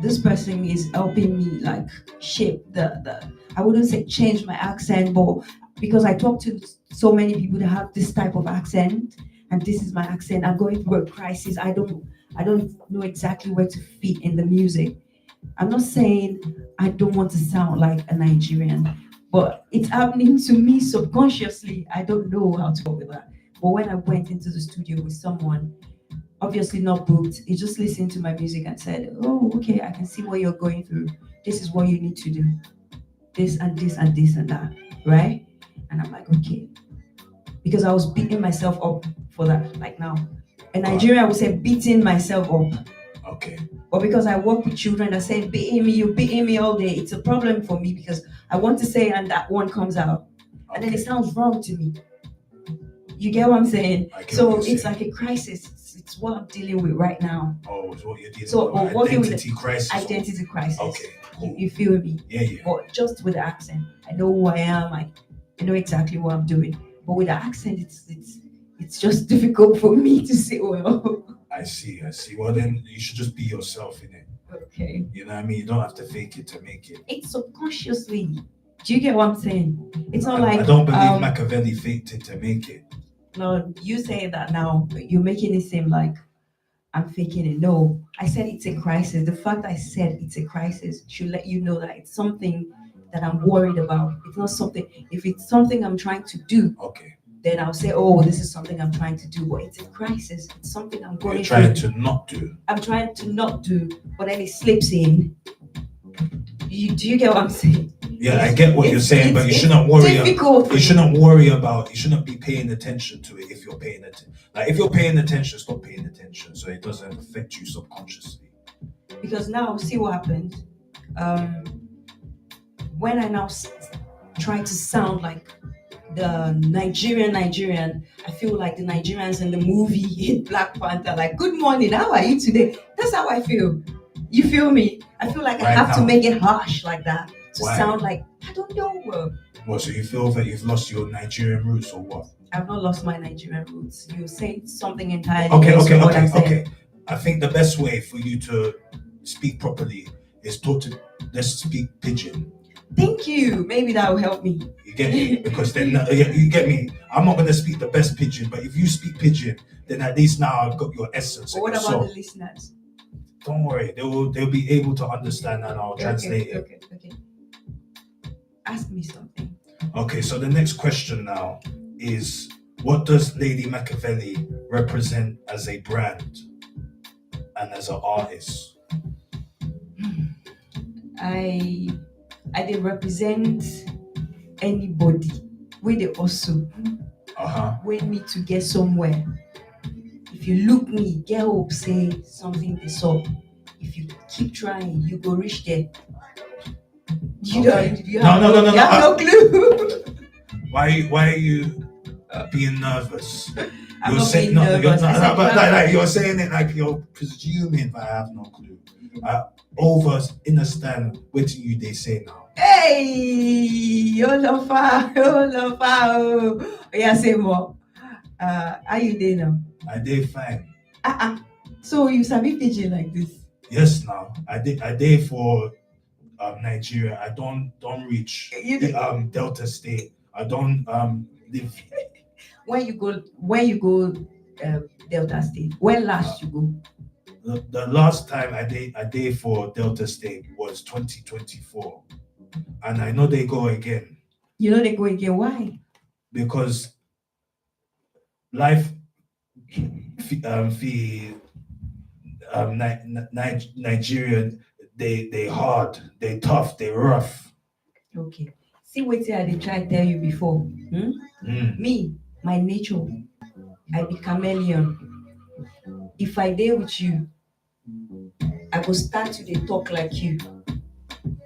this person is helping me like shape the I wouldn't say change my accent, but because I talk to so many people that have this type of accent, and this is my accent, I'm going through a crisis. I don't know exactly where to fit in the music. I'm not saying I don't want to sound like a Nigerian, but it's happening to me subconsciously. I don't know how to cope with that. But when I went into the studio with someone, obviously not booked, he just listened to my music and said, oh, okay, I can see what you're going through. This is what you need to do. This and this and this and that, right? And I'm like, okay. Because I was beating myself up for that, like now. In Nigeria, I would say beating myself up. Okay. But because I work with children, I say, you're beating me all day. It's a problem for me because I want to say and that one comes out. And then it sounds wrong to me. You get what I'm saying? So it's like a crisis. It's what I'm dealing with right now. Oh, it's what you're dealing with. So identity crisis. Identity crisis. Okay, cool. You feel me? Yeah. But just with the accent, I know who I am. I know exactly what I'm doing. But with the accent, it's just difficult for me to say well. I see. Well, then you should just be yourself in it. Okay. You know what I mean? You don't have to fake it to make it. It's subconsciously. Do you get what I'm saying? It's not like I don't believe Makavelli faked it to make it. No, you say that now. You're making it seem like I'm faking it. No, I said it's a crisis. The fact I said it's a crisis should let you know that it's something that I'm worried about. It's not something. If it's something I'm trying to do, okay, then I'll say, oh, this is something I'm trying to do. But it's a crisis. It's something I'm going through. You're trying to not do. I'm trying to not do, but then it slips in. Do you get what I'm saying? Yeah, I get what you're saying, but you shouldn't worry. You shouldn't be paying attention to it if you're paying attention. Like if you're paying attention, stop paying attention so it doesn't affect you subconsciously. Because now, see what happens. When I now try to sound like the Nigerian, I feel like the Nigerians in the movie in Black Panther, like, good morning, how are you today? That's how I feel. You feel me? I feel like I have to make it harsh like that to sound like, I don't know. Well, so you feel that you've lost your Nigerian roots or what? I've not lost my Nigerian roots. You say something entirely Okay. I think the best way for you to speak properly is let's speak pidgin. Thank you. Maybe that will help me. You get me? Because then you get me. I'm not gonna speak the best pidgin, but if you speak pidgin, then at least now I've got your essence. But what about the listeners? Don't worry, they'll be able to understand and I'll translate it. Okay. Ask me something. Okay, so the next question now is, what does Lady Makavelli represent as a brand and as an artist? I did represent anybody with the also we need to get somewhere. If you look me, get up, say something is up. If you keep trying, you go reach there. You have no clue. Why are you being nervous? You're saying nervous. You're saying it like you're presuming I have no clue. Over understand what do you they say now? Hey, Olofa. Yeah, say more. How you doing now? I did fine. So you sabi pidgin like this? Yes, now I did for Nigeria. I don't reach Delta State. I don't live. When you go Delta State, when last you go? The last time I did for Delta State was 2024, and I know they go again. You know they go again. Why? Because life, Nigeria, they hard, they tough, they rough. Okay. See what I did try to tell you before. Me, my nature, I be chameleon. If I dare with you, I go start to talk like you.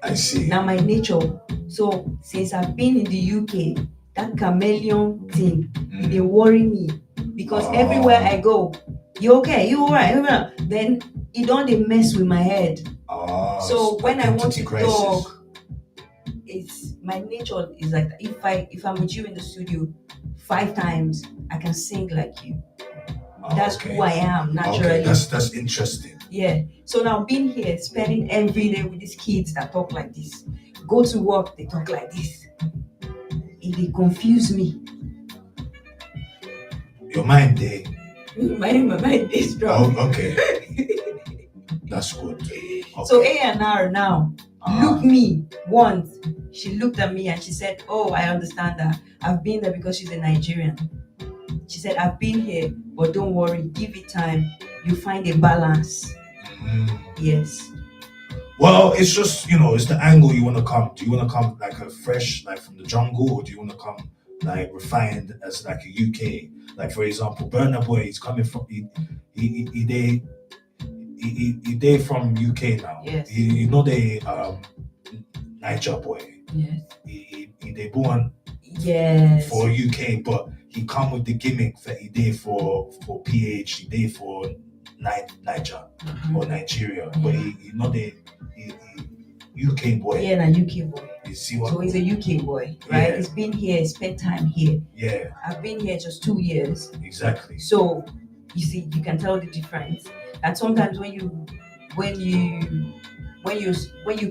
I see. Now my nature. So since I've been in the UK, that chameleon thing, they worry me because everywhere I go, you okay? You alright? Then it don't they mess with my head. So when I want to talk, it's my nature is like that. If I'm with you in the studio 5 times, I can sing like you. That's who I am naturally. Okay. That's interesting. Yeah. So now being here, spending every day with these kids that talk like this, go to work, they talk like this. They confuse me. Your mind there. My mind is strong. Oh, okay. That's good. Okay. So A&R now, look me once. She looked at me and she said, "Oh, I understand that. I've been there because she's a Nigerian." She said, "I've been here, but don't worry, give it time. You find a balance." Yes. Well, it's just, it's the angle you want to come. Do you want to come like a fresh, like from the jungle, or do you want to come like refined as like a UK? Like for example, Burna Boy is coming from they from UK now. Yes. They Niger boy. Yes. They born for UK, but he come with the gimmick that he did for PH, he did for Niger or Nigeria, but he the UK boy. Yeah, a UK boy. You see what? So he's a UK boy, right? Yeah. He's been here, spent time here. Yeah. I've been here just 2 years. Exactly. So you see, you can tell the difference. And sometimes when you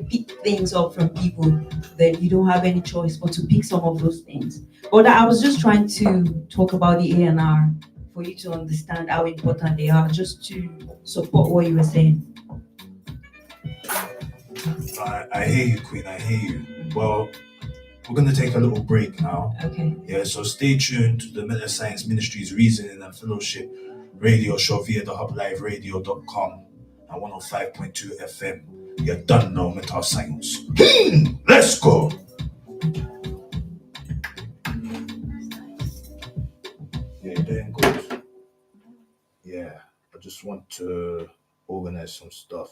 pick things up from people, then you don't have any choice but to pick some of those things. But I was just trying to talk about the A&R for you to understand how important they are, just to support what you were saying. I hear you, Queen. I hear you. Well, we're going to take a little break now. Okay. Yeah, so stay tuned to the Metascience Ministries Reasoning and Fellowship radio show via the hubliveradio.com and 105.2 FM. You done know Metascience. Let's go. Yeah, you're doing good. Yeah, I just want to organize some stuff.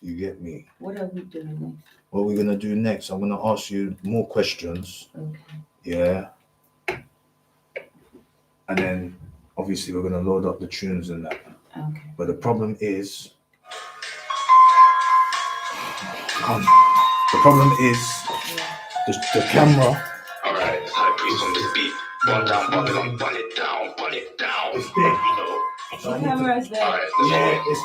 You get me? What are we doing next? What we're going to do next, I'm going to ask you more questions. Okay. Yeah. and then obviously we're gonna load up the tunes and that. Okay. But the problem is, the camera. All right, high breeze on this beat. Run down, run it on, run it down, run it down. It's dead, you know. So The camera's there. All right, yeah, it's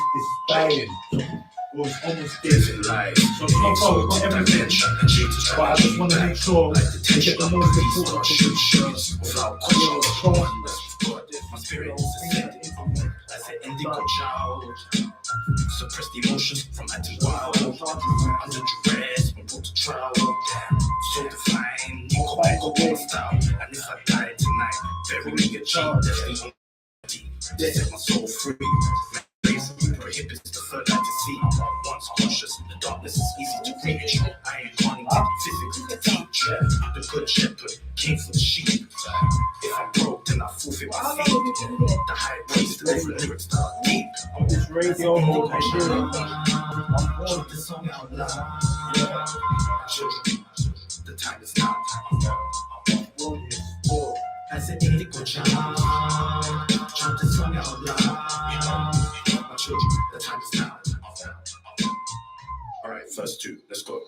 dying. It was almost dead. in life. So it's not so it's not everything. But I just want to make sure we get the most important things. Without my spirit is ascending. I said indigo child. Suppress the emotions from acting wild. Under duress, when put to trial. So define, you go style. And if I die tonight, bury me a G. That's the only set my soul free. Prohibits the third eye to see. Once conscious, the darkness is easy to reach. I ain't wanting to physically teach. The good shepherd came for the sheep. If I'm broke, then I forfeit my feet. The high praise, the different lyrics start deep. On this radio mode, I'm born the song out loud. Children, the time is now. As an indigo child, chant the song out loud. My children, the time is now. Alright, first two, let's go.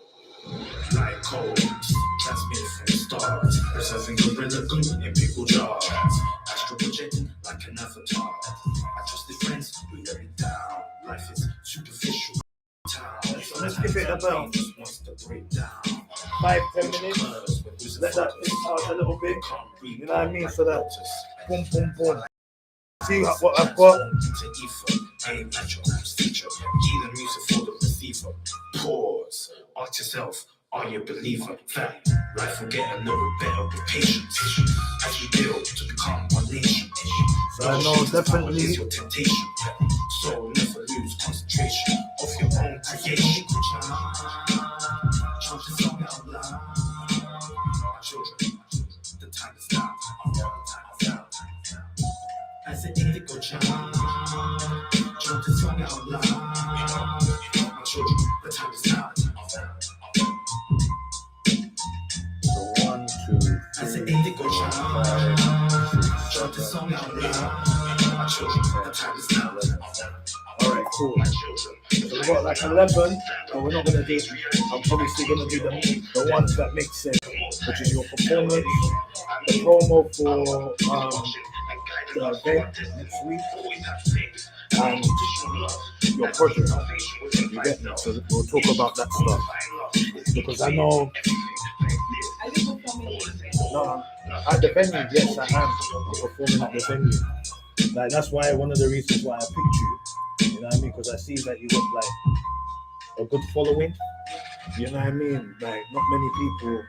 Light cold, transmitted from the stars. Processing gorilla glue in pickle jars. Astral projecting like an avatar. I trusted friends who let me down. Life is superficial. So let's give it about 5-10 minutes. Let that piss out a little bit. You know what I mean? So that boom, boom, boom. See what I've got. Aim at your own feature. Healing music for the receiver. Pause. Ask yourself, are you a believer? Fact, life will get a little better with patience as you build to become one nation. So I know definitely is your temptation. So never lose concentration of your own creation. Chant the song out loud. My children, the time is now. As an indigo child, chant the song out loud. My children, the time is now. so 1, 2, As an 3, indigo 4, child, 5, 6, chant the 7, song out 8, loud. My children, the time is now. 11. Alright, cool. My children, So we've got like 11, but we're not going to do, I'm obviously going to do the ones that make sense, which is your performance, the promo for the event next week, and your project. You get me? So we'll talk about that stuff. Because I know, no, at the venue, yes, I am performing at the venue. Like, that's why one of the reasons why I picked you. You know what I mean? Because I see that you got like a good following. You know what I mean? Like, not many people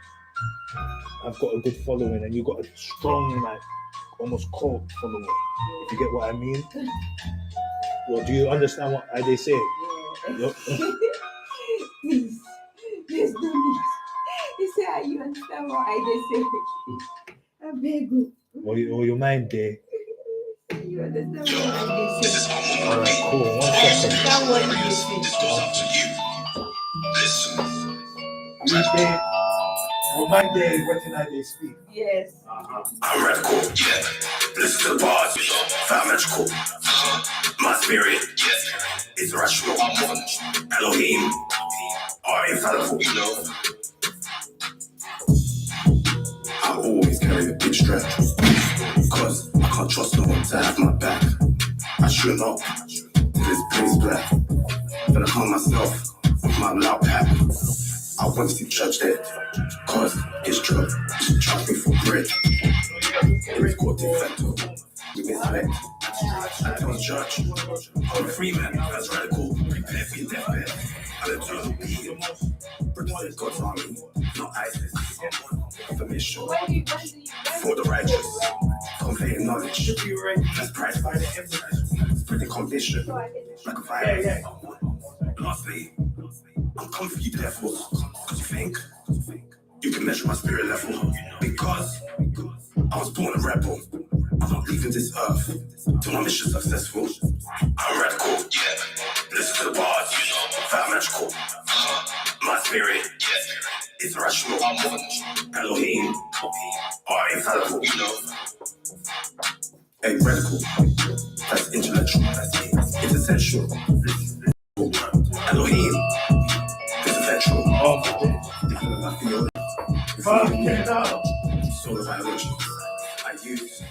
have got a good following, and you got a strong, like, almost cult following. If you get what I mean? Well, do you understand what they say? Please, don't need. You say you understand what I say. I beg you. Or your mind there. You understand what I say. Alright, cool. 1 second. That what you say. this goes out to you. Listen. Each day, well, my day is what I they speak. Yes. I'm radical, yeah. Listen to the bars, fat magical. My spirit, yes, is rational. Elohim, are infallible, you know. I always carry a big strap, cause I can't trust no one to have my back. I should not, this place black. Then I call myself with my loud pack. I want to see church dead, cause it's true. Charge me for bread. We've got defecto, we misled. I don't judge. I'm a free man, that's radical. Prepare for your deathbed. I'll eternal being. Represent God's army, not ISIS. Permission for the righteous. Conveying knowledge. That's prized by the emperor. Spreading conviction like a virus. Lastly, I'm coming for you devils, cause you think you can measure my spirit level. Because I was born a rebel. I'm not leaving this earth till my mission successful. I'm radical, yeah. Listen to the bars, fat magical. My spirit, yes, It's irrational. Elohim are infallible. A radical. That's intellectual. It's essential. Elohim is effectual. I feel. Solar biology. I use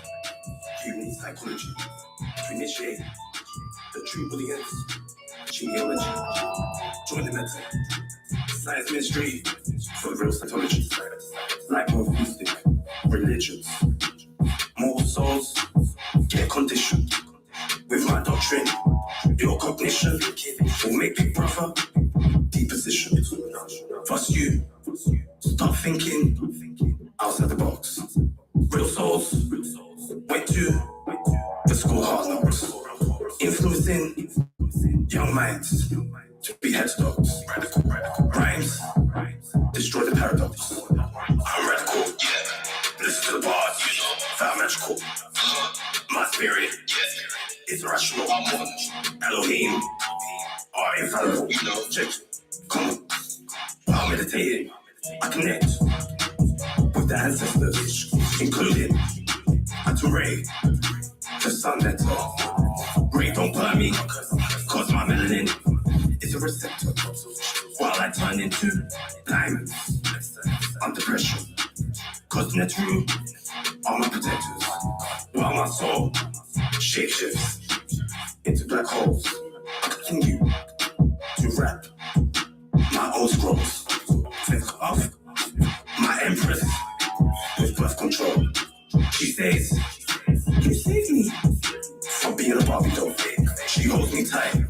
human psychology to initiate the true brilliance, genealogy. Join the meta. Science ministry for the real psychology. Like monotheistic religions. More souls get conditioned. With my doctrine, your cognition will make Big Brother deposition. First you start thinking outside the box. Real souls went to the school hard knocks, influencing young minds to be headstocks. Radical rhymes destroy the paradox. I'm radical, listen to the bars, that magical. My spirit is irrational. Elohim are infallible. Check, come on. While meditating, I connect with the ancestors, including Ature, the sun letter. Ray don't burn me, cause my melanin is a receptor. While I turn into diamonds under pressure. Cause net room are my protectors. While my soul shapeshifts into black holes, I continue to rap my old scrolls. Think of my empress with birth control. She says, you saved me from being a Barbie doll. She holds me tight.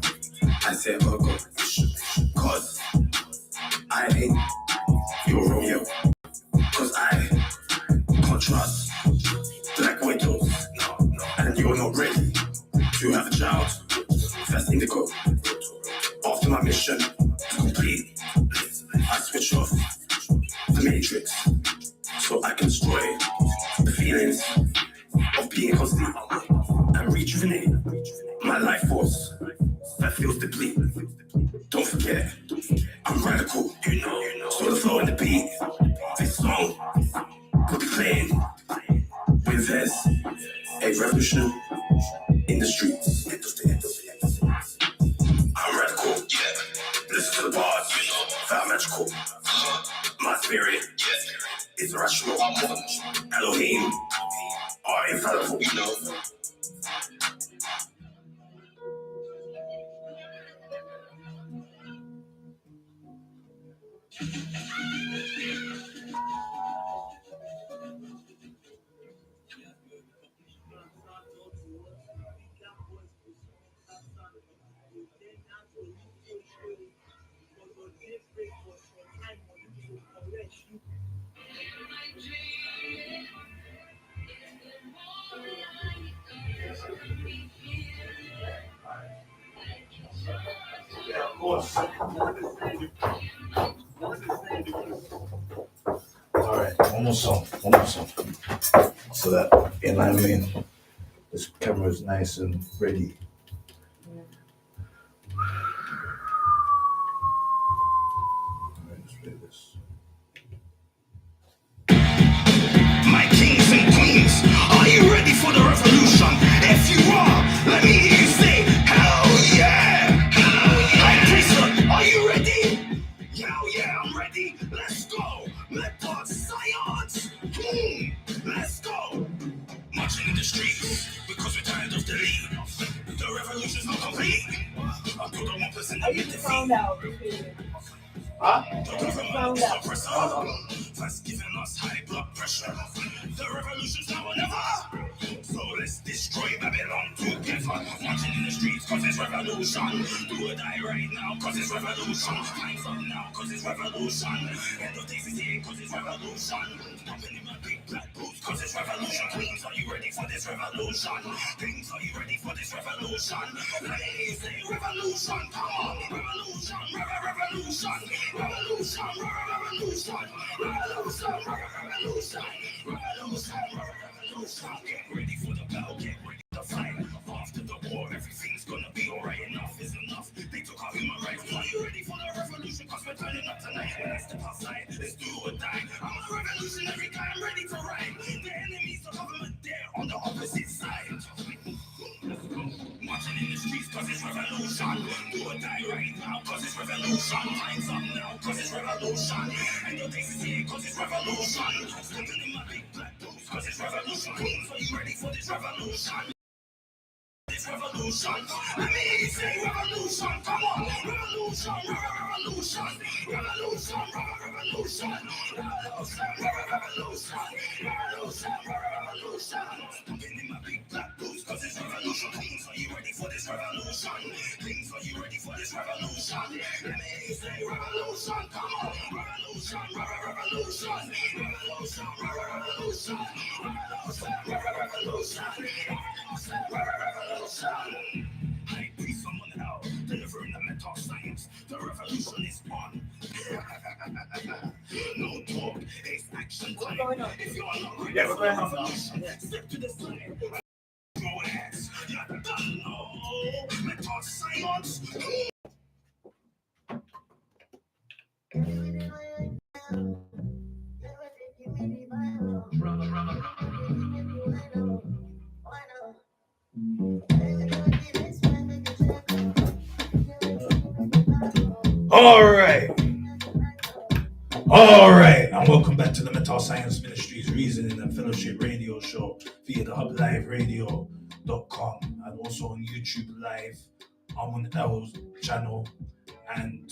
I say, oh God, cause I ain't your Romeo. Cause I can't trust black widows. And you're not ready to have a child. That's indigo. After my mission is complete, I switch off the matrix so I can destroy the feelings of being hostile and rejuvenate my life force that feels depleted. Don't forget, I'm radical, so the flow and the beat. This song could be playing when there's a revolution in the streets. I'm radical, listen to the bars, that magical. My spirit is irrational. Elohim are infallible. Yeah, of course. All right, one more song. So that, you know what I mean? This camera is nice and ready. All right, let's play this. My kings and queens, are you ready for the revolution? If you are, let me hear you say, hell yeah! Hell yeah! High priesthood, are you ready? Yeah, I'm ready. Let's go. Metascience. Let's go. Marching in the streets because we're tired of the lead. The revolution's not complete. I put on 1% I just found out. the government is oppressor. First giving us high blood pressure. The revolution's now or never. So let's destroy Babylon together. Marching in the streets cause it's revolution. Do or die right now cause it's revolution. Time's up now cause it's revolution. End of days is here cause it's revolution. Stopping in my big black boots cause it's revolution. Queens, are you ready for this revolution? Kings, are you ready for this revolution? Let me say revolution. Come on, revolution, revolution. Revolution, revolution, revolution, revolution, revolution. Get ready for the battle, get ready to fight. After the war, everything's gonna be alright. Enough is enough. They took our human rights. Are you ready for the revolution? Cause we're turning up tonight. Let's step outside. Let's do in the streets cause it's revolution. Do or die right now cause it's revolution. Time's up now cause it's revolution. And your days is here cause it's revolution. Stepping in my big black boots cause it's revolution. So you ready for this revolution? This revolution. Let me hear you say revolution. Come on. Revolution. Revolution. Revolution. Revolution. Revolution. Revolution. Revolution. Revolution. Stepping in my big black boots cause it's revolution. Kings, are you ready for this revolution? Kings, are you ready for this revolution? Let me hear you say revolution. Come on. Revolution. Revolution. Revolution. Revolution. Revolution. Revolution. I be someone else, delivering the mental science. The revolution is on. No talk, it's action time. If you are not ready for the revolution, step to the side. Your ass, you don't know mental science. All right, and welcome back to the Metascience Ministries Reasoning and Fellowship Radio Show via the hubliveradio.com and also on YouTube Live, on our channel, and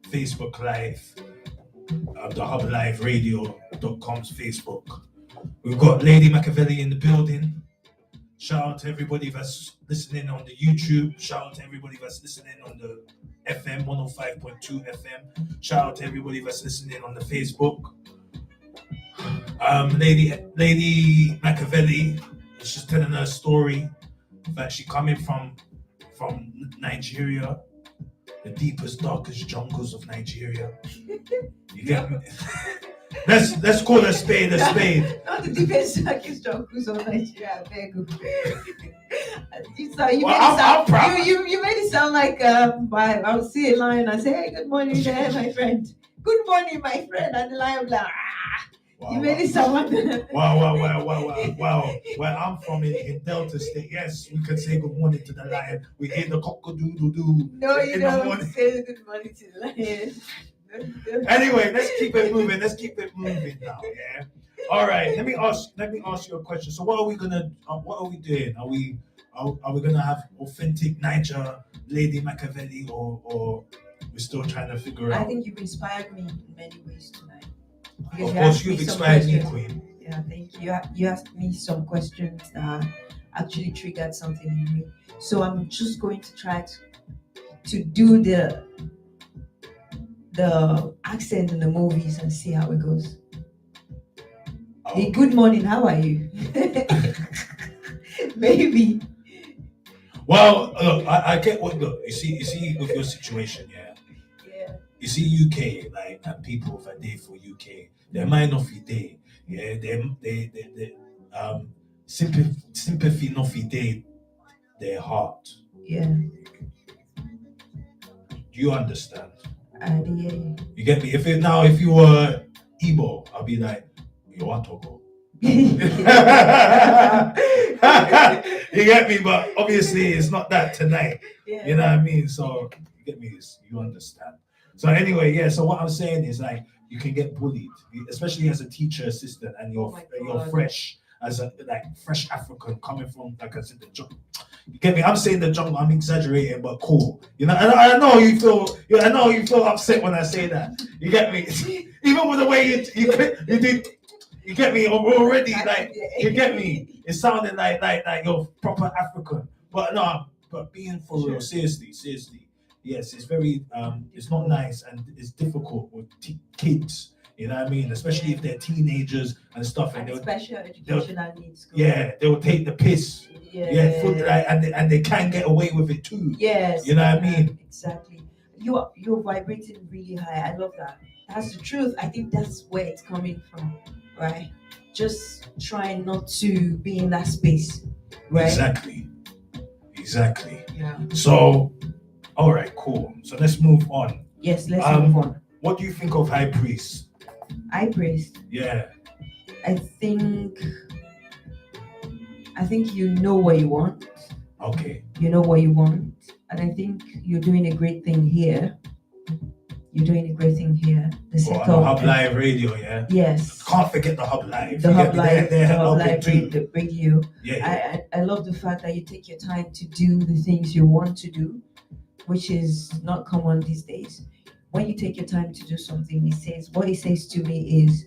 Facebook Live, the hubliveradio.com's Facebook. We've got Lady Makavelli in the building. Shout out to everybody that's listening on the YouTube. Shout out to everybody that's listening on the FM 105.2 FM. Shout out to everybody that's listening on the Facebook. Lady Makavelli is just telling her story that she coming from Nigeria, the deepest, darkest jungles of Nigeria. You get me? Let's call a spade a spade. Not the deepest, darkest jungles of Nigeria. Very good. You made it sound like I would see a lion and say, "Hey, good morning there, my friend. Good morning, my friend." And the lion like, wow, you made it sound like that. Wow. Well, I'm from in Delta State. Yes, we could say good morning to the lion. We hear the cock-a-doodle-doo. No, you don't say good morning to the lion. Anyway, let's keep it moving now. Yeah. All right. Let me ask you a question. So, what are we doing? Are we gonna have authentic Niger Lady Makavelli, or we're still trying to figure out? I think you've inspired me in many ways tonight. Of course, you've inspired me, Queen. Yeah, thank you. You asked me some questions that actually triggered something in me. So I'm just going to try to do the accent in the movies and see how it goes. Hey, good morning, how are you? Maybe. Well, look, I get what. Look, you see, with your situation, yeah. You see, UK, like, and people that day for UK, they might not be there. Yeah, they sympathy not be there. Their heart. Yeah. Do you understand? Yeah. You get me? If you were Igbo, I'll be like, you want to go. You get me? But obviously it's not that tonight. Yeah. You know what I mean? So you get me? You understand. So anyway, yeah. So what I'm saying is, like, you can get bullied, especially as a teacher assistant, and you're fresh as a fresh African coming from, like I said, the jungle. You get me? I'm saying the jungle. I'm exaggerating, but cool. You know, and I know you feel. I know you feel upset when I say that. You get me? Even with the way you did. You get me? Already, like, you get me? It sounded like you're proper African, but no. But being for real, seriously. Yes, it's very. It's not nice, and it's difficult with kids. You know what I mean? Especially if they're teenagers and stuff, and special educational needs. Yeah, they will take the piss. And they can get away with it too. Yes. You know what I mean? Exactly. You're vibrating really high. I love that. That's the truth. I think that's where it's coming from, right? Just trying not to be in that space, right? Exactly. Yeah. So, all right, cool. So let's move on. Yes, let's move on. What do you think of high priest? High priest. Yeah. I think you know what you want. Okay. You know what you want, and I think you're doing a great thing here. You're doing a great thing here. The Well, setup. Hub Live Radio, yeah. Yes. Can't forget the Hub Live. The You Hub get me? Live. They're The Hub helping Live too. radio. Yeah. I love the fact that you take your time to do the things you want to do, which is not common these days. When you take your time to do something, what he says to me is,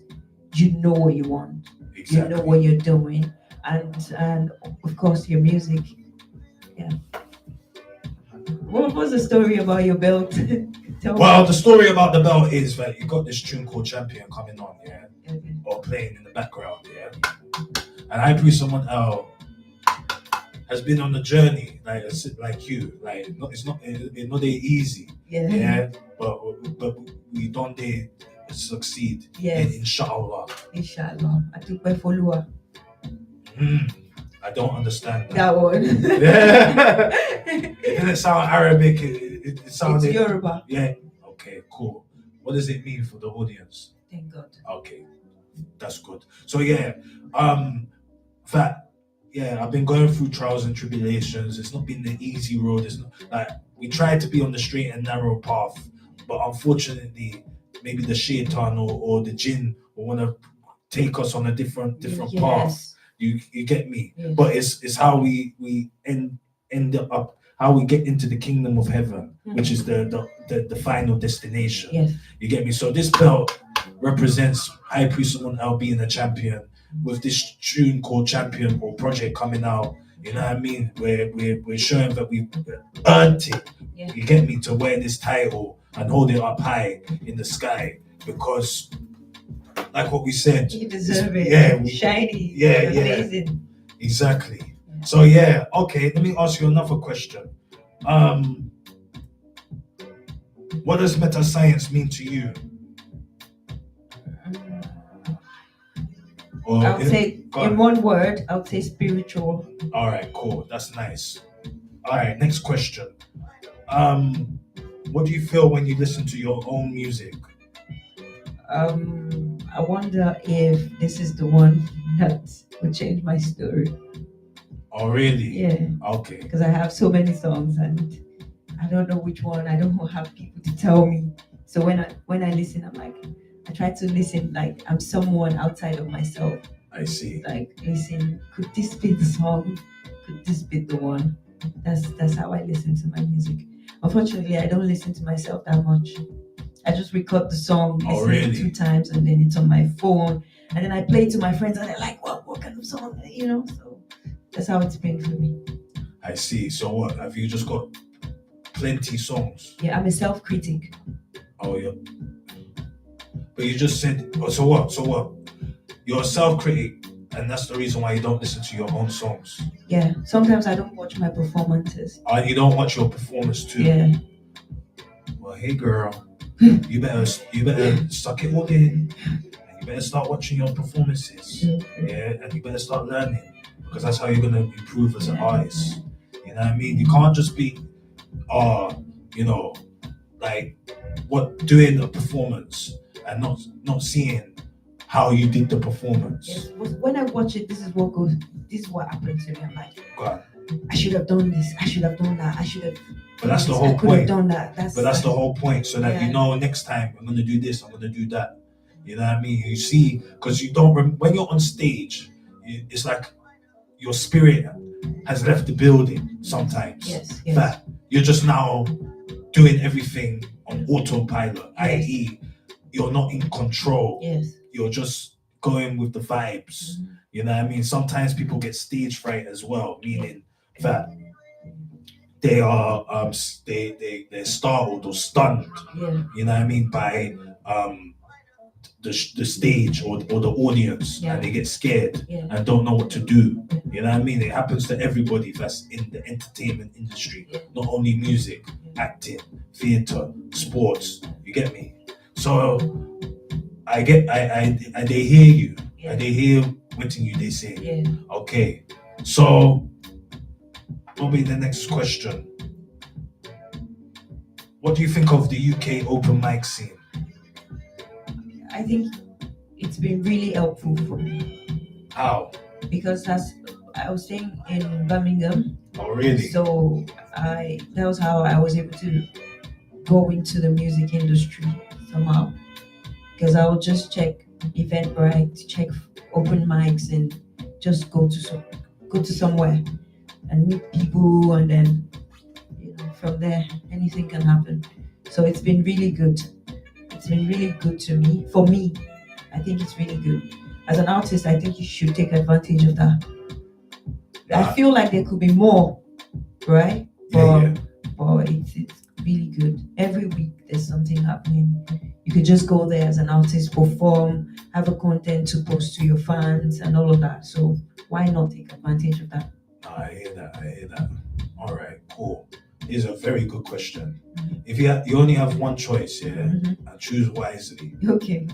you know what you want. Exactly. You know what you're doing, and of course your music. Yeah. What was the story about your belt? Well, the story about the belt is that you got this tune called Champion coming on, yeah, Okay. or playing in the background, yeah. And I Pre Someone L has been on the journey, like you, like it's not easy, Yeah. but we don't succeed. Yes. Inshallah. Inshallah. I took my follower. I don't understand That one. Yeah. It didn't sound Arabic. It sounded. It's Yoruba. Yeah. Okay. Cool. What does it mean for the audience? Thank God. Okay, that's good. So yeah, I've been going through trials and tribulations. It's not been the easy road. It's not like we tried to be on the straight and narrow path, but unfortunately, maybe the shaitan or the jinn will want to take us on a different path. You get me? Yes. But it's how we end up, how we get into the kingdom of heaven, which is the final destination. Yes. You get me? So this belt represents High Priest Someone L being a champion with this tune called Champion or project coming out. You know what I mean? We're showing that we've earned it. Yeah. You get me? To wear this title and hold it up high in the sky, because like what we said, You deserve it. Yeah. Shiny. Yeah. Amazing. Exactly. So yeah, okay, let me ask you another question. What does Metascience mean to you? I would say, in one word, I would say spiritual. All right, cool. That's nice. All right, next question. What do you feel when you listen to your own music? I wonder if this is the one that would change my story. Oh, really? Yeah. Okay. Because I have so many songs and I don't know which one. I don't have people to tell me. So when I listen, I'm like, I try to listen like I'm someone outside of myself. I see. Like, listen, could this be the song? Could this be the one? That's how I listen to my music. Unfortunately, I don't listen to myself that much. I just record the song, listen it 2 times, and then it's on my phone. And then I play it to my friends, and they're like, what kind of song? You know, so that's how it's been for me. I see. So what, have you just got plenty songs? Yeah, I'm a self-critic. Oh, yeah. But you just said, so what? You're a self-critic, and that's the reason why you don't listen to your own songs. Yeah, sometimes I don't watch my performances. You don't watch your performance too? Yeah. Well, hey girl, you better suck it all in, and you better start watching your performances. Yeah, and you better start learning, because that's how you're gonna improve as an artist. You know what I mean? You can't just be, like doing a performance and not seeing how you did the performance. Yes. When I watch it, this is what happened to me. I'm like, God. I should have done this. I should have done that. I should have. But that's the whole point. I could have done that. That's the whole point, so that you know next time I'm gonna do this, I'm gonna do that. You know what I mean? You see, because you don't when you're on stage, it's like your spirit has left the building sometimes. Yes. That you're just now doing everything on autopilot, i.e., you're not in control. Yes. You're just going with the vibes. Mm-hmm. You know what I mean? Sometimes people get stage fright as well, meaning that they are they're startled or stunned. Yeah. You know what I mean? By the stage or the audience, and they get scared and don't know what to do. You know what I mean? It happens to everybody that's in the entertainment industry, not only music, acting, theater, sports. You get me? So I they hear you, and they hear what you they say. Yeah. Okay, so what will be the next question? What do you think of the UK open mic scene? I think it's been really helpful for me. How? Because I was staying in Birmingham, Oh, really? So that was how I was able to go into the music industry somehow, because I would just check Eventbrite, check open mics, and just go to somewhere and meet people, and then from there anything can happen. So it's been really good. It's been really good to me. For me, I think it's really good. As an artist, I think you should take advantage of that. I feel like there could be more, right? Yeah. But it's really good. Every week there's something happening. You could just go there as an artist, perform, have a content to post to your fans and all of that. So why not take advantage of that? I hear that. All right, cool. This is a very good question. If you only have one choice, and choose wisely. Okay.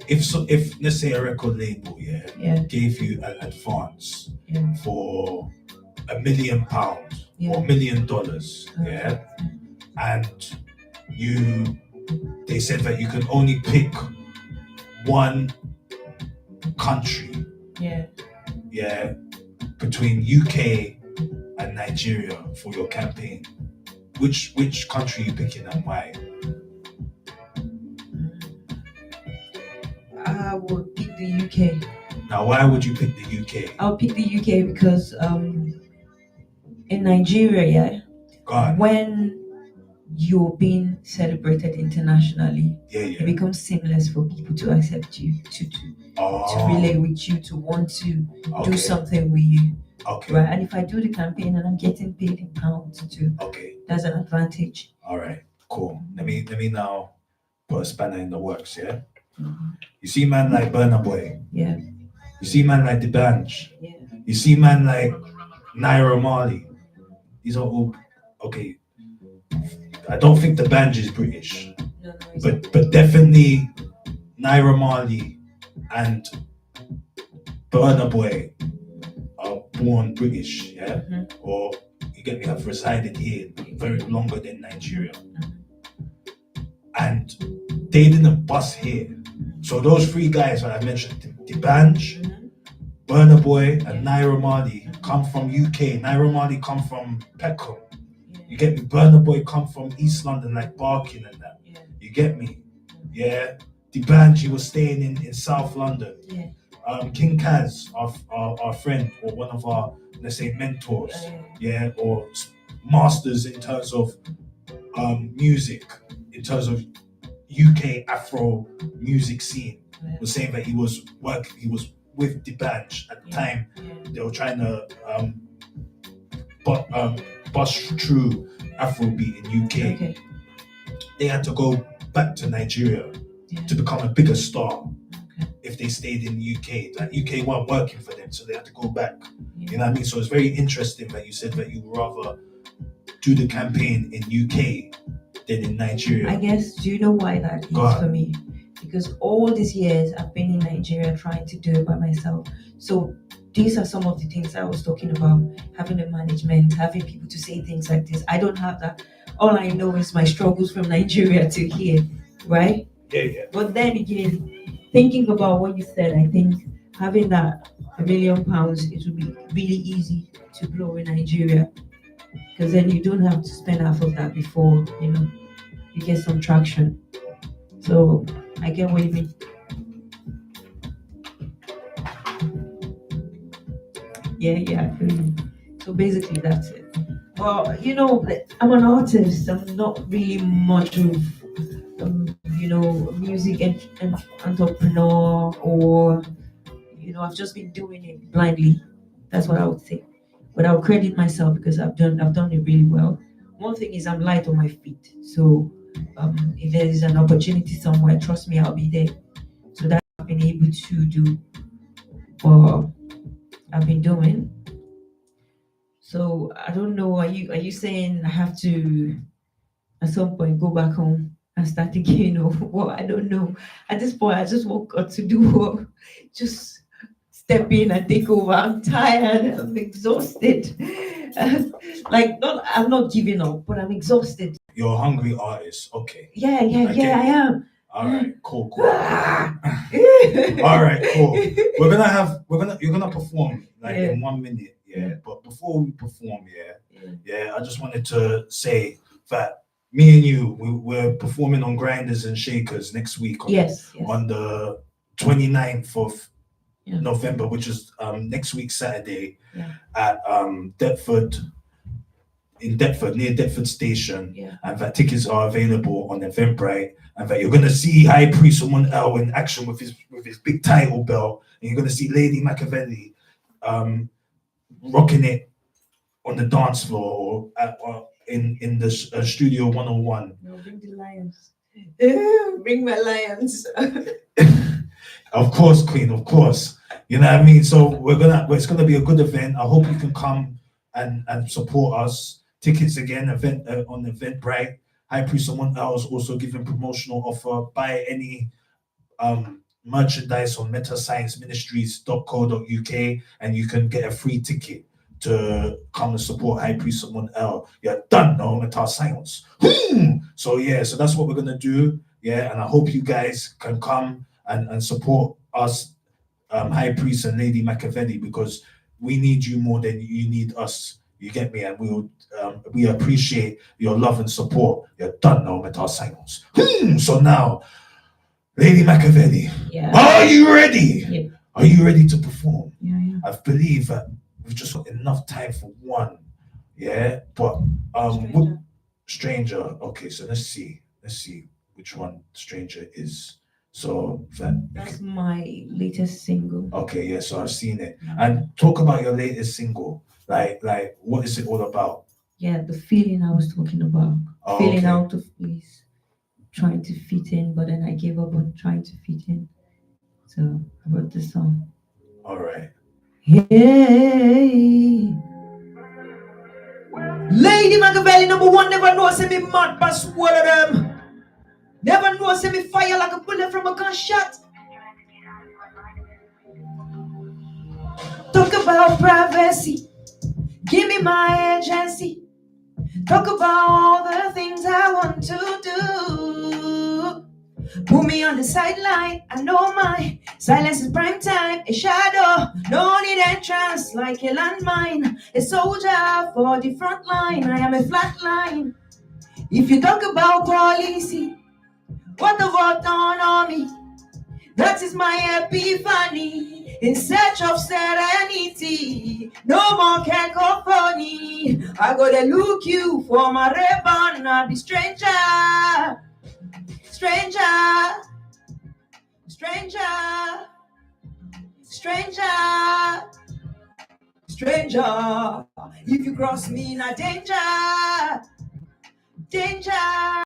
If let's say a record label, gave you an advance for £1 million or $1 million, and they said that you can only pick one country, between UK and Nigeria for your campaign, which country are you picking and why? I would pick the UK. Now, why would you pick the UK? I'll pick the UK because in Nigeria, when you're being celebrated internationally, it becomes seamless for people to accept you, to relate with you, to want to do something with you. Okay. Right. And if I do the campaign and I'm getting paid in pounds too, that's an advantage. All right. Cool. Let me now put a spanner in the works. Yeah. You see man like Burna Boy. Yeah. You see man like The Banj. Yeah. You see man like Naira Marley. These are all okay. I don't think The Banj is British. No, but definitely Naira Marley and Burna Boy are born British, or you get me, have resided here very longer than Nigeria, and they didn't bust here. So those three guys that I mentioned, The Banj, Burna Boy, and Naira Marley come from UK. Naira Marley come from Peckham. You get me? Burna Boy come from East London, like Barking and that. You get me? Yeah. The Banj, he was staying in South London. King Kaz, our friend, or one of our, let's say, mentors, or masters in terms of music, in terms of UK Afro music scene, was saying that he was with the Banj at the time. They were trying to bust through Afrobeat in UK. They had to go back to Nigeria to become a bigger star. If they stayed in the UK, like UK weren't working for them, so they had to go back. You know what I mean? So it's very interesting that you said that you would rather do the campaign in UK than in Nigeria. I guess, do you know why that is for me? Because all these years I've been in Nigeria trying to do it by myself. So these are some of the things I was talking about, having a management, having people to say things like this. I don't have that. All I know is my struggles from Nigeria to here, right? Yeah. But then again, thinking about what you said, I think having that £1 million, it would be really easy to blow in Nigeria, because then you don't have to spend half of that before you get some traction. So I get what you mean. Yeah. So basically that's it. Well, I'm an artist. I'm not really much of music and entrepreneur, or I've just been doing it blindly. That's what I would say. But I'll credit myself because I've done it really well. One thing is I'm light on my feet. So if there is an opportunity somewhere, trust me, I'll be there. So that I've been able to do what I've been doing. So I don't know, are you saying I have to at some point go back home and start again, or well, I don't know. At this point I just want God to do what, just step in and take over. I'm tired, I'm exhausted. I'm not giving up, but I'm exhausted. You're a hungry artist, okay. Yeah, I am. All right, cool. All right, cool. You're gonna perform like in 1 minute, But before we perform, I just wanted to say that me and you, we're performing on Grinders and Shakers next week on the 29th of November, which is next week Saturday at Deptford, near Deptford Station, and that tickets are available on Eventbrite, and that you're gonna see High Priest Someone L in action with his big title belt, and you're gonna see Lady Makavelli rocking it on the dance floor or in the Studio 101. No, bring the lions. Bring my lions. Of course, Queen, of course. You know what I mean? So it's gonna be a good event. I hope you can come and support us. Tickets again, on Eventbrite. High Priest Someone Else also giving promotional offer. Buy any merchandise on Metascience Ministries.co.uk and you can get a free ticket to come and support High Priest Someone Else. You're done now, Metascience. So that's what we're gonna do. And I hope you guys can come and support us, High Priest and Lady Makavelli, because we need you more than you need us. You get me? And we appreciate your love and support. You're done now, Metascience. So now, Lady Makavelli, are you ready? Yeah. Are you ready to perform? Yeah. I believe that we've just got enough time for one. Yeah, but Stranger. Okay, so let's see which one Stranger is. So that's my latest single. Okay, so I've seen it. And talk about your latest single. Like what is it all about? Yeah, the feeling I was talking about. Feeling out of place, trying to fit in, but then I gave up on trying to fit in. So I wrote this song. All right. Hey. Lady Makavelli, #1, never know say me mad past one of them. Never know say me fire like a bullet from a gunshot. Talk about privacy, give me my agency. Talk about all the things I want to do. Put me on the sideline, I know my silence is prime time. A shadow, no need entrance like a landmine. A soldier for the front line, I am a flat line. If you talk about policy, what have I done on me? That is my epiphany. In search of serenity, no more cacophony. I gotta look you for my ribbon. I'll be stranger. Stranger, stranger, stranger, stranger. If you cross me, in a danger, danger,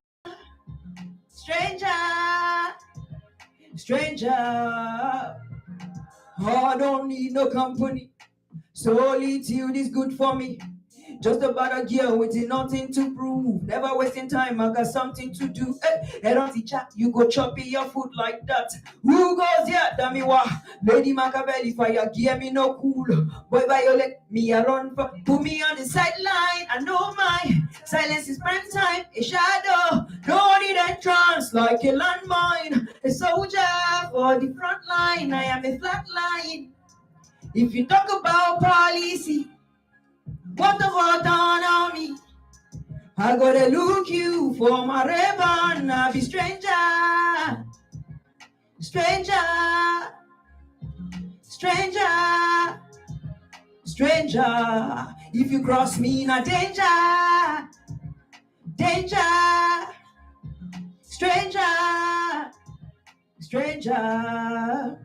stranger, stranger. Oh, I don't need no company. Solitude is good for me. Just about a girl with nothing to prove. Never wasting time, I got something to do. Hey, don't teacher, you go chopping your food like that. Who goes here? Damn me what? Lady Makavelli, fire, give me no cool. Boy, violate me, I run for. Put me on the sideline, I know my silence is prime time. A shadow, no need entrance like a landmine. A soldier for the front line, I am a flat line. If you talk about policy, what have I done on me? I gotta look you for my ribbon. I'll be stranger, stranger, stranger, stranger. If you cross me, in a danger, danger, stranger, stranger.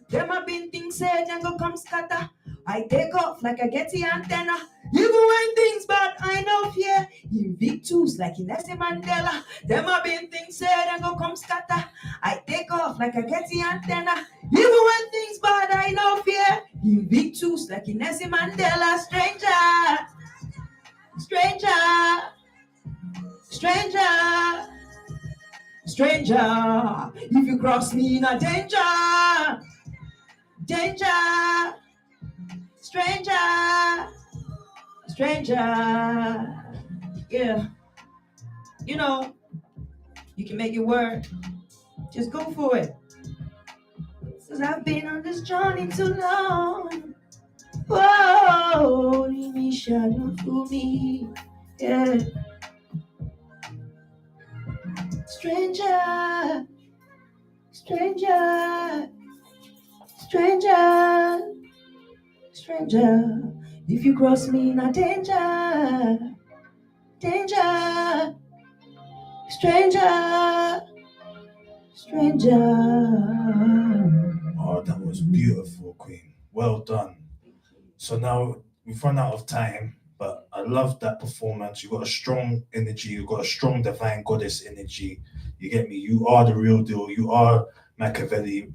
Them have been things said and go come scatter. I take off like I get the antenna. Even when things bad, I know fear. Invictus like Nelson Mandela. Them have been things said and go come scatter. I take off like I get the antenna. Even when things bad, I know fear. Invictus like Nelson Mandela. Stranger, stranger, stranger, stranger. If you cross me, in a danger, danger. Stranger, stranger, yeah. You know, You can make it work. Just go for it. Cause I've been on this journey too long. Whoa, me shine through me. Yeah. Stranger, stranger, stranger, stranger. If you cross me, not danger, danger, stranger, stranger. Oh, that was beautiful, Queen. Well done. So now we've run out of time, but I love that performance. You got a strong energy. You got a strong divine goddess energy. You get me? You are the real deal. You are Machiavelli,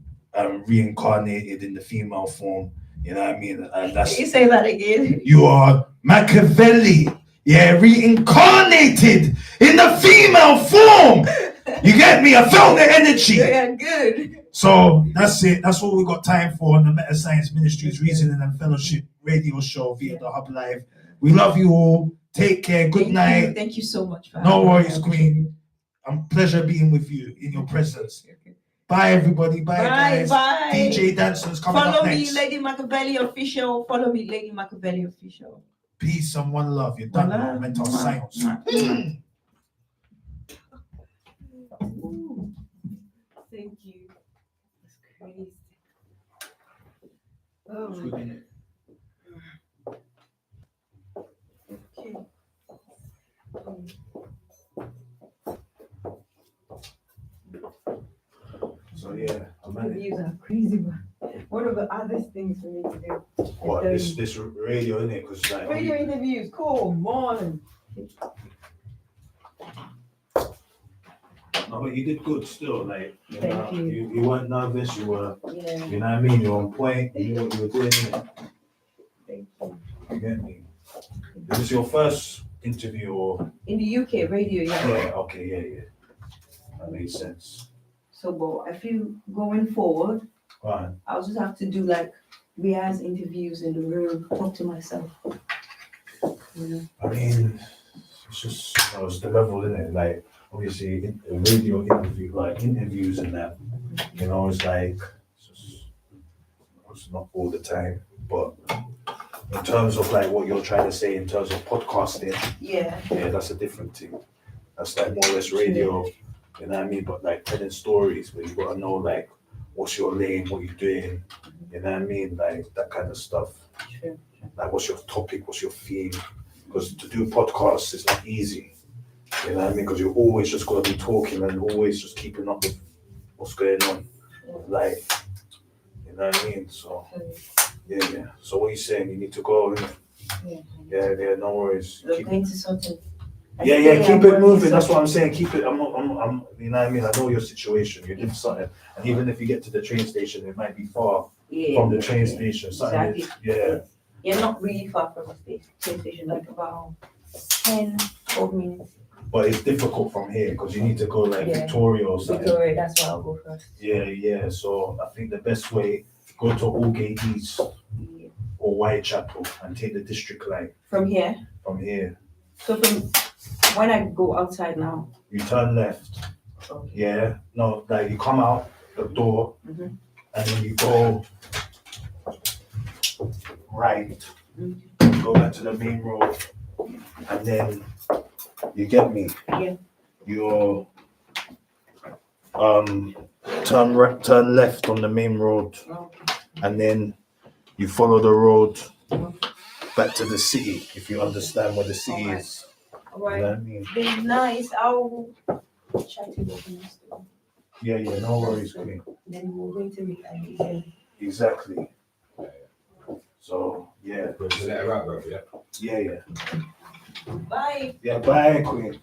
reincarnated in the female form. You know what I mean? And that's. Can you say that again? You are Machiavelli. Yeah, reincarnated in the female form. You get me? I felt the energy. Yeah, good. So that's it. That's all we got time for on the Metascience Ministries Reasoning and Fellowship radio show via the Hub Live. We love you all. Take care. Good night. Thank you so much. No worries, Queen. Pleasure being with you in your presence. Bye, everybody. Bye, guys. Bye. DJ Dancers coming Follow up me, next. Lady Makavelli Official. Follow me, Lady Makavelli Official. Peace and one love. You're done now. Mental science. Thank you. That's crazy. Oh my God. Okay. So yeah, Interviews are crazy, but one of the othest things for me to do. What this radio, isn't it? Because like radio interviews, come on. No, but you did good still. Like Thank you. You weren't nervous. You were, Yeah. you know what I mean. You're on point. You knew what you were doing. Thank you. You get me? Is this your first interview or? In the UK, radio, yeah. Yeah. Okay. Yeah. That makes sense. So, but I feel going forward, Right. I'll just have to do like Riaz interviews in the room, talk to myself. You know? I mean, it's just it's the level, isn't it? Like obviously, a radio interview, like interviews and that. You know, it's like it's not all the time, but in terms of like what you're trying to say in terms of podcasting, yeah, that's a different thing. That's like more or less radio, you know what I mean? But like telling stories where you gotta know like what's your lane, what you're doing, you know what I mean? Like that kind of stuff. True. Like what's your topic, what's your theme? Because to do podcasts is not easy, you know what I mean? Because you're always just gotta be talking and always just keeping up with what's going on with life, you know what I mean? So yeah. So what are you saying? You need to go, innit? Yeah, no worries. Look into something. Yeah, keep it moving. That's what I'm saying. Keep it. I'm, you know what I mean? I know your situation. You're doing something. And even if you get to the train station, it might be far from the train station. Something Exactly. Yeah, not really far from the train station, like about 10, 12 minutes. But it's difficult from here because you need to go like Victoria or something. Victoria, that's where I'll go first. Yeah. So I think the best way, go to Aldgate East or Whitechapel and take the district line. From here? From here. So from when I go outside now? You turn left. Okay. Yeah. No, like you come out the door and then you go right. Go back to the main road and then you get me. Yeah. You're turn left on the main road, and then you follow the road back to the city. If you understand where the city is. All right. You know what I mean? Very nice. I'll chat to you. Yeah. No worries, Queen. Then we're going to meet again. Exactly. So yeah. Is that a wrap, bro? Yeah. Yeah. Bye. Yeah. Bye, Queen.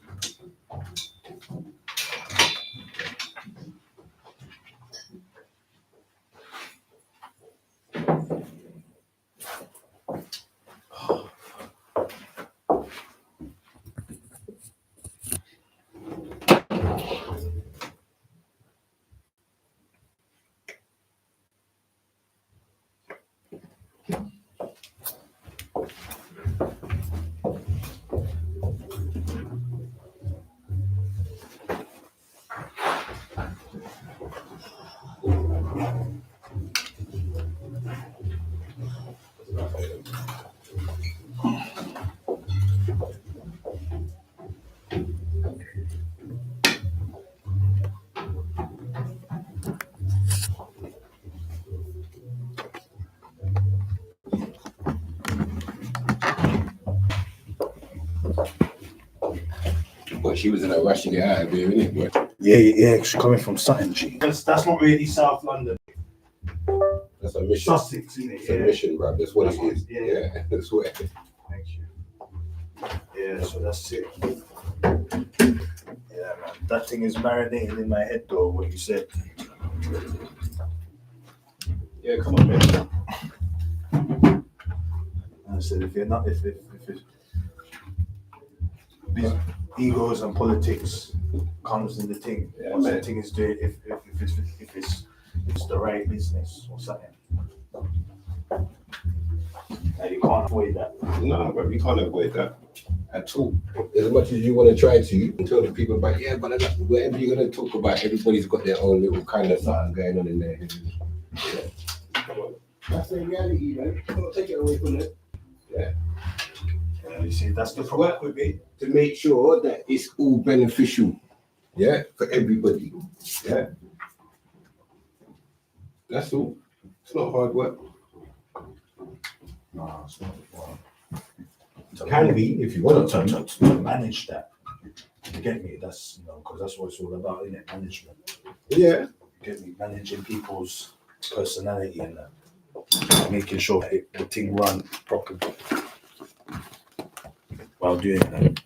But she was in a rush to get out of here, innit? Yeah, she's coming from Sutton, G. That's not really South London. That's a mission. Sussex, isn't it? It's a mission, bro. That's what it is. Yeah, that's what it is. Thank you. Yeah, so that's it. Yeah, man. That thing is marinating in my head, though, what you said. Yeah, come on, man. I said, if egos and politics comes in the thing, Yeah, what man. the thing is doing, if it's the right business or something. Like, you can't avoid that. No, bro, you can't avoid that at all. As much as you want to try to, and tell the people about, yeah, but whatever you're going to talk about, everybody's got their own little kind of something going on in there. Yeah. Come on. That's the reality, man. Don't take it away from it. Yeah. You see, that's the problem Work with it to make sure that it's all beneficial. Yeah, for everybody. Yeah. That's all. It's not hard work. No, it's not. Can be if you want to manage that. You get me? That's because that's what it's all about, isn't it? Management. Yeah. You get me? Managing people's personality and that. Making sure the thing runs properly while doing that.